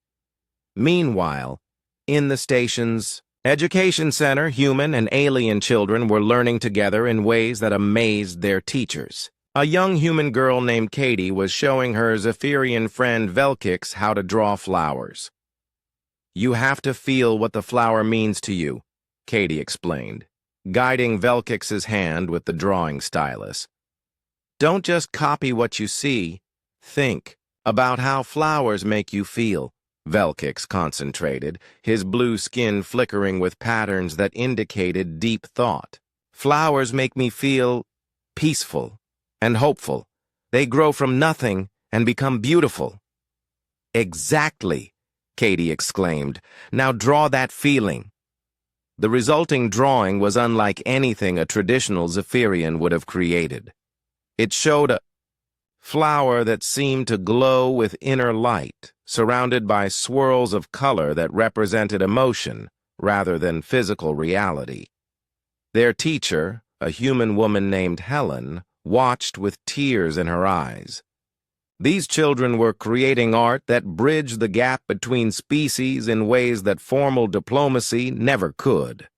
Meanwhile, in the station's education center, human and alien children were learning together in ways that amazed their teachers. A young human girl named Katie was showing her Zephyrian friend Velkix how to draw flowers. "You have to feel what the flower means to you," Katie explained, guiding Velkix's hand with the drawing stylus. "Don't just copy what you see. Think about how flowers make you feel." Velkix concentrated, his blue skin flickering with patterns that indicated deep thought. "Flowers make me feel peaceful and hopeful. They grow from nothing and become beautiful." "Exactly," Katie exclaimed. "Now draw that feeling." The resulting drawing was unlike anything a traditional Zephyrian would have created. It showed a flower that seemed to glow with inner light, surrounded by swirls of color that represented emotion rather than physical reality. Their teacher, a human woman named Helen, watched with tears in her eyes. These children were creating art that bridged the gap between species in ways that formal diplomacy never could.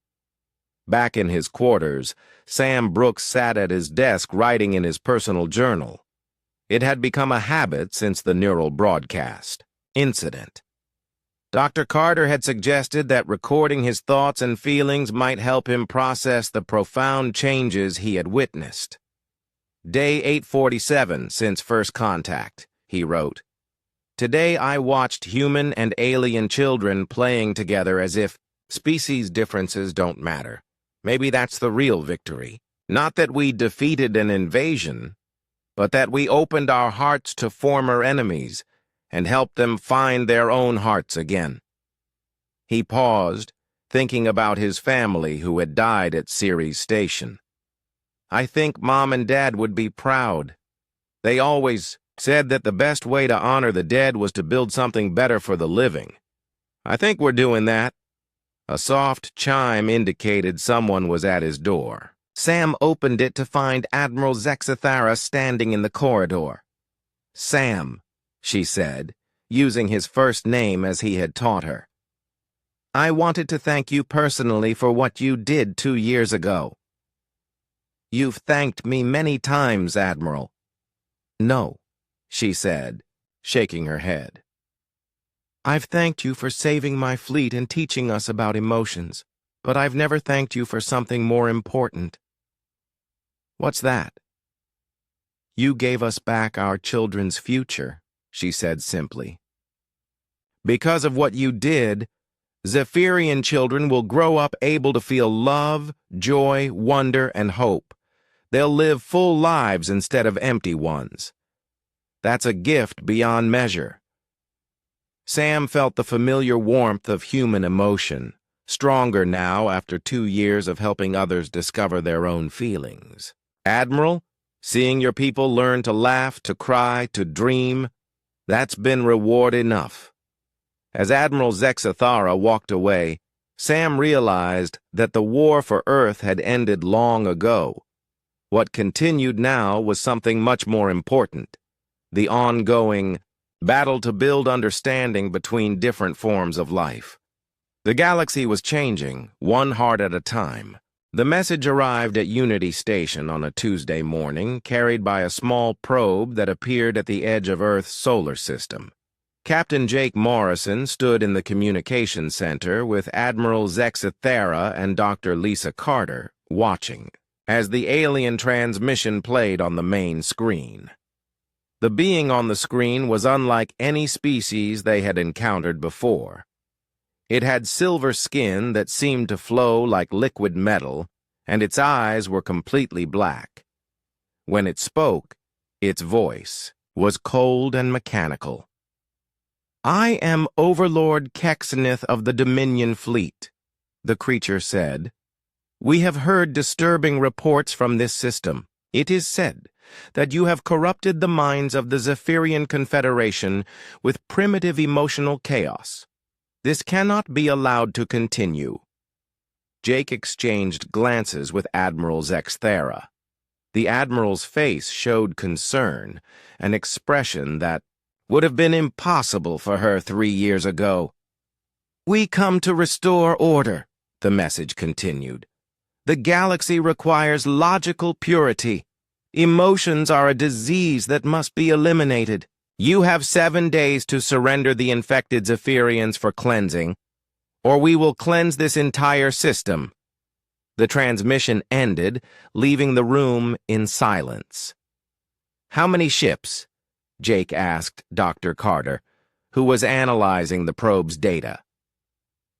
Back in his quarters, Sam Brooks sat at his desk writing in his personal journal. It had become a habit since the neural broadcast incident. Dr. Carter had suggested that recording his thoughts and feelings might help him process the profound changes he had witnessed. "Day 847 since first contact," he wrote. Today I watched human and alien children playing together as if species differences don't matter. Maybe that's the real victory. Not that we defeated an invasion, but that we opened our hearts to former enemies and helped them find their own hearts again. He paused, thinking about his family who had died at Ceres Station. I think Mom and Dad would be proud. They always said that the best way to honor the dead was to build something better for the living. I think we're doing that. A soft chime indicated someone was at his door. Sam opened it to find Admiral Zexathara standing in the corridor. Sam, she said, using his first name as he had taught her. I wanted to thank you personally for what you did 2 years ago. You've thanked me many times, Admiral. No, she said, shaking her head. I've thanked you for saving my fleet and teaching us about emotions, but I've never thanked you for something more important. What's that? You gave us back our children's future, she said simply. Because of what you did, Zephyrian children will grow up able to feel love, joy, wonder, and hope. They'll live full lives instead of empty ones. That's a gift beyond measure. Sam felt the familiar warmth of human emotion, stronger now after 2 years of helping others discover their own feelings. Admiral, seeing your people learn to laugh, to cry, to dream, that's been reward enough. As Admiral Zexathara walked away, Sam realized that the war for Earth had ended long ago. What continued now was something much more important, the ongoing battle to build understanding between different forms of life. The galaxy was changing, one heart at a time. The message arrived at Unity Station on a Tuesday morning, carried by a small probe that appeared at the edge of Earth's solar system. Captain Jake Morrison stood in the communications center with Admiral Zexathara and Dr. Lisa Carter, watching, as the alien transmission played on the main screen. The being on the screen was unlike any species they had encountered before. It had silver skin that seemed to flow like liquid metal, and its eyes were completely black. When it spoke, its voice was cold and mechanical. I am Overlord Kexenith of the Dominion Fleet, the creature said. We have heard disturbing reports from this system. It is said that you have corrupted the minds of the Zephyrian Confederation with primitive emotional chaos. This cannot be allowed to continue. Jake exchanged glances with Admiral Zexathara. The Admiral's face showed concern, an expression that would have been impossible for her 3 years ago. We come to restore order, the message continued. The galaxy requires logical purity. Emotions are a disease that must be eliminated. You have 7 days to surrender the infected Zephyrians for cleansing, or we will cleanse this entire system. The transmission ended, leaving the room in silence. How many ships? Jake asked Dr. Carter, who was analyzing the probe's data.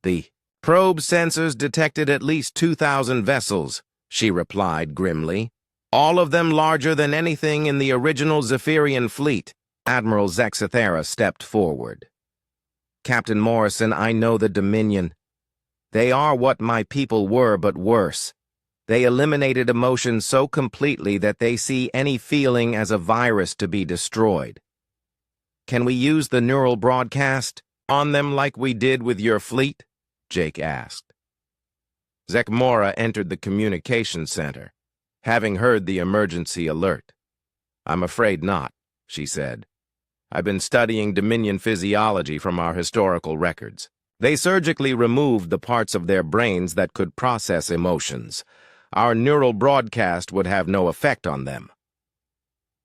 The probe sensors detected at least 2,000 vessels, she replied grimly. All of them larger than anything in the original Zephyrian fleet. Admiral Zexathara stepped forward. Captain Morrison, I know the Dominion. They are what my people were, but worse. They eliminated emotion so completely that they see any feeling as a virus to be destroyed. Can we use the neural broadcast on them like we did with your fleet? Jake asked. Zekmora entered the communications center, having heard the emergency alert. I'm afraid not, she said. I've been studying Dominion physiology from our historical records. They surgically removed the parts of their brains that could process emotions. Our neural broadcast would have no effect on them.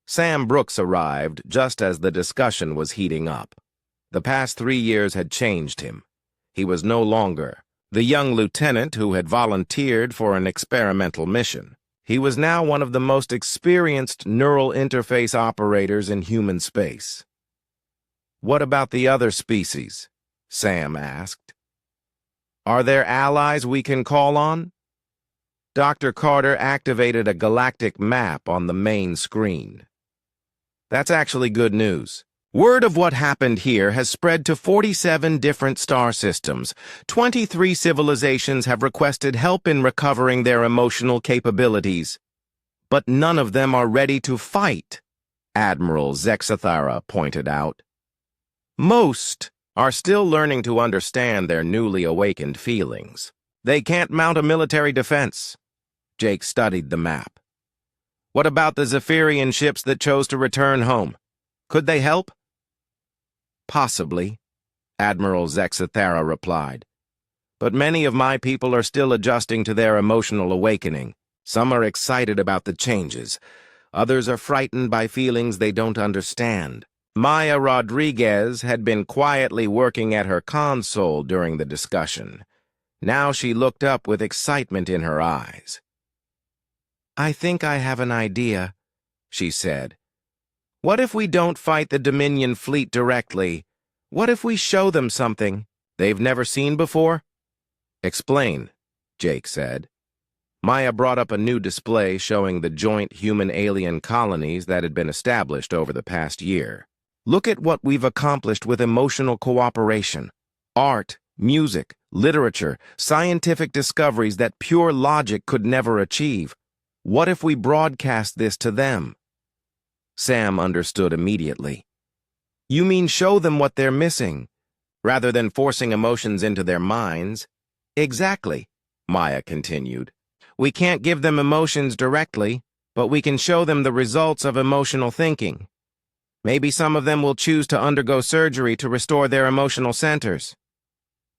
Sam Brooks arrived just as the discussion was heating up. The past 3 years had changed him. He was no longer the young lieutenant who had volunteered for an experimental mission. He was now one of the most experienced neural interface operators in human space. What about the other species? Sam asked. Are there allies we can call on? Dr. Carter activated a galactic map on the main screen. That's actually good news. Word of what happened here has spread to 47 different star systems. 23 civilizations have requested help in recovering their emotional capabilities. But none of them are ready to fight, Admiral Zexathara pointed out. Most are still learning to understand their newly awakened feelings. They can't mount a military defense. Jake studied the map. What about the Zephyrian ships that chose to return home? Could they help? Possibly, Admiral Zexathara replied. But many of my people are still adjusting to their emotional awakening. Some are excited about the changes. Others are frightened by feelings they don't understand. Maya Rodriguez had been quietly working at her console during the discussion. Now she looked up with excitement in her eyes. I think I have an idea, she said. What if we don't fight the Dominion fleet directly? What if we show them something they've never seen before? Explain, Jake said. Maya brought up a new display showing the joint human-alien colonies that had been established over the past year. Look at what we've accomplished with emotional cooperation. Art, music, literature, scientific discoveries that pure logic could never achieve. What if we broadcast this to them? Sam understood immediately. You mean show them what they're missing, rather than forcing emotions into their minds? Exactly, Maya continued. We can't give them emotions directly, but we can show them the results of emotional thinking. Maybe some of them will choose to undergo surgery to restore their emotional centers.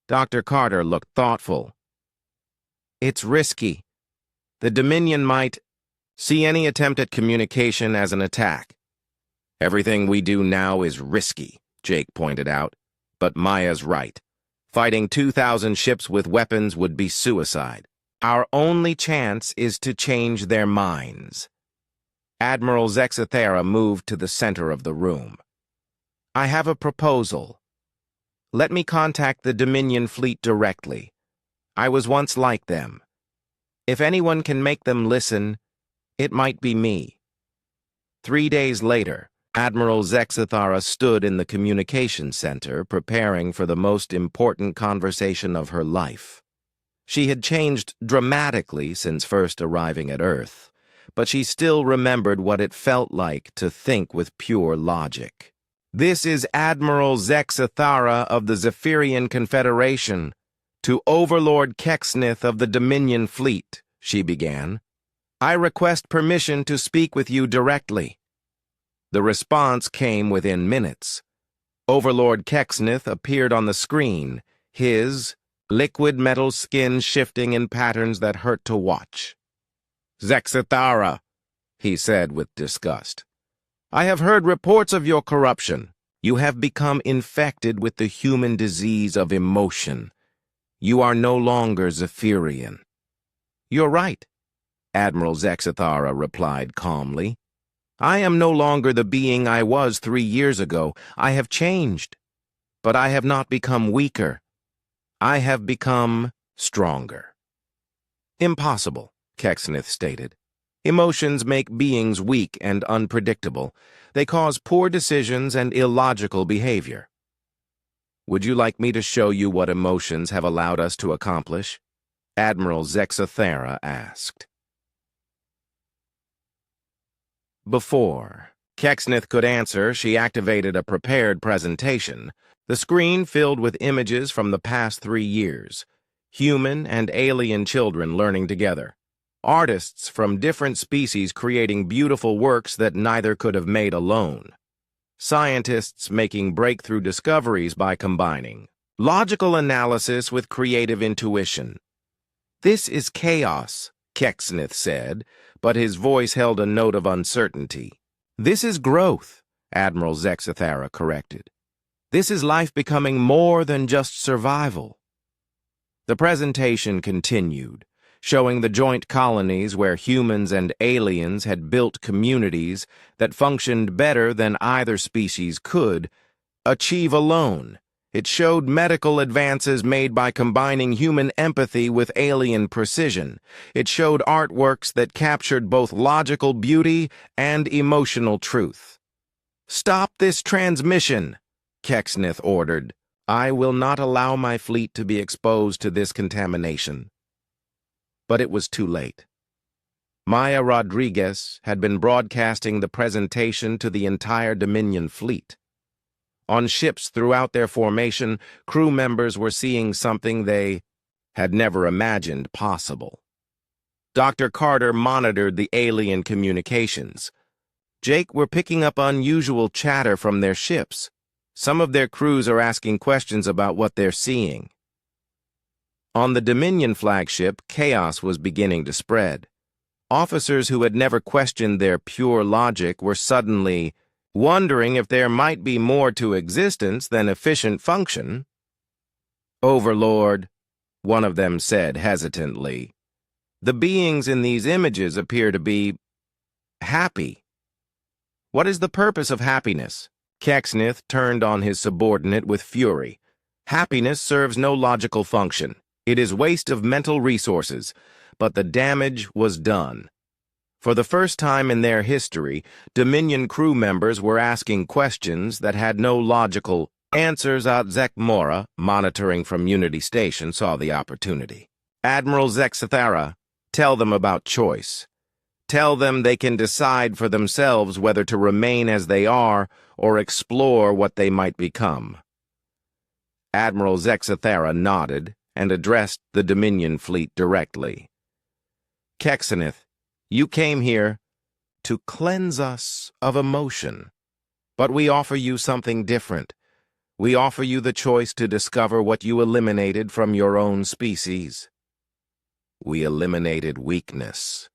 Dr. Carter looked thoughtful. It's risky. The Dominion might see any attempt at communication as an attack. Everything we do now is risky, Jake pointed out. But Maya's right. Fighting 2,000 ships with weapons would be suicide. Our only chance is to change their minds. Admiral Zexathara moved to the center of the room. I have a proposal. Let me contact the Dominion fleet directly. I was once like them. If anyone can make them listen, it might be me. 3 days later, Admiral Zexathara stood in the communications center preparing for the most important conversation of her life. She had changed dramatically since first arriving at Earth, but she still remembered what it felt like to think with pure logic. This is Admiral Zexathara of the Zephyrian Confederation. To Overlord Kexnith of the Dominion Fleet, she began. I request permission to speak with you directly. The response came within minutes. Overlord Kexnith appeared on the screen, his liquid metal skin shifting in patterns that hurt to watch. Zexathara, he said with disgust. I have heard reports of your corruption. You have become infected with the human disease of emotion. You are no longer Zephyrian. You're right, Admiral Zexathara replied calmly. I am no longer the being I was 3 years ago. I have changed, but I have not become weaker. I have become stronger. Impossible, Kexnith stated. Emotions make beings weak and unpredictable. They cause poor decisions and illogical behavior. Would you like me to show you what emotions have allowed us to accomplish? Admiral Zexathara asked. Before Kexnith could answer, she activated a prepared presentation, the screen filled with images from the past 3 years, human and alien children learning together, artists from different species creating beautiful works that neither could have made alone, scientists making breakthrough discoveries by combining logical analysis with creative intuition. This is chaos, Kexnith said, but his voice held a note of uncertainty. This is growth, Admiral Zexathara corrected. This is life becoming more than just survival. The presentation continued, showing the joint colonies where humans and aliens had built communities that functioned better than either species could, achieve alone. It showed medical advances made by combining human empathy with alien precision. It showed artworks that captured both logical beauty and emotional truth. "Stop this transmission," Kexnith ordered. "I will not allow my fleet to be exposed to this contamination." But it was too late. Maya Rodriguez had been broadcasting the presentation to the entire Dominion fleet. On ships throughout their formation, crew members were seeing something they had never imagined possible. Dr. Carter monitored the alien communications. Jake were picking up unusual chatter from their ships. Some of their crews are asking questions about what they're seeing. On the Dominion flagship, chaos was beginning to spread. Officers who had never questioned their pure logic were suddenly wondering if there might be more to existence than efficient function. "Overlord," one of them said hesitantly, "the beings in these images appear to be happy. What is the purpose of happiness?" Kexnith turned on his subordinate with fury. "Happiness serves no logical function. It is waste of mental resources." But the damage was done. For the first time in their history, Dominion crew members were asking questions that had no logical answers. Zek Mora, monitoring from Unity Station, saw the opportunity. "Admiral Zexathara, tell them about choice. Tell them they can decide for themselves whether to remain as they are or explore what they might become." Admiral Zexathara nodded and addressed the Dominion fleet directly. "Kexnith, you came here to cleanse us of emotion. But we offer you something different. We offer you the choice to discover what you eliminated from your own species." "We eliminated weakness,"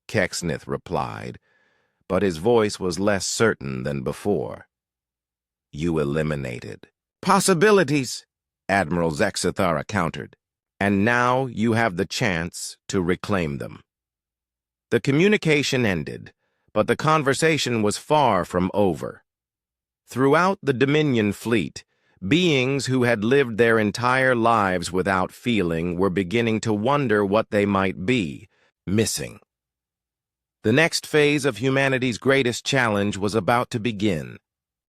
Kexnith replied, but his voice was less certain than before. "You eliminated possibilities," Admiral Zexathara countered, "and now you have the chance to reclaim them." The communication ended, but the conversation was far from over. Throughout the Dominion fleet, beings who had lived their entire lives without feeling were beginning to wonder what they might be missing. The next phase of humanity's greatest challenge was about to begin.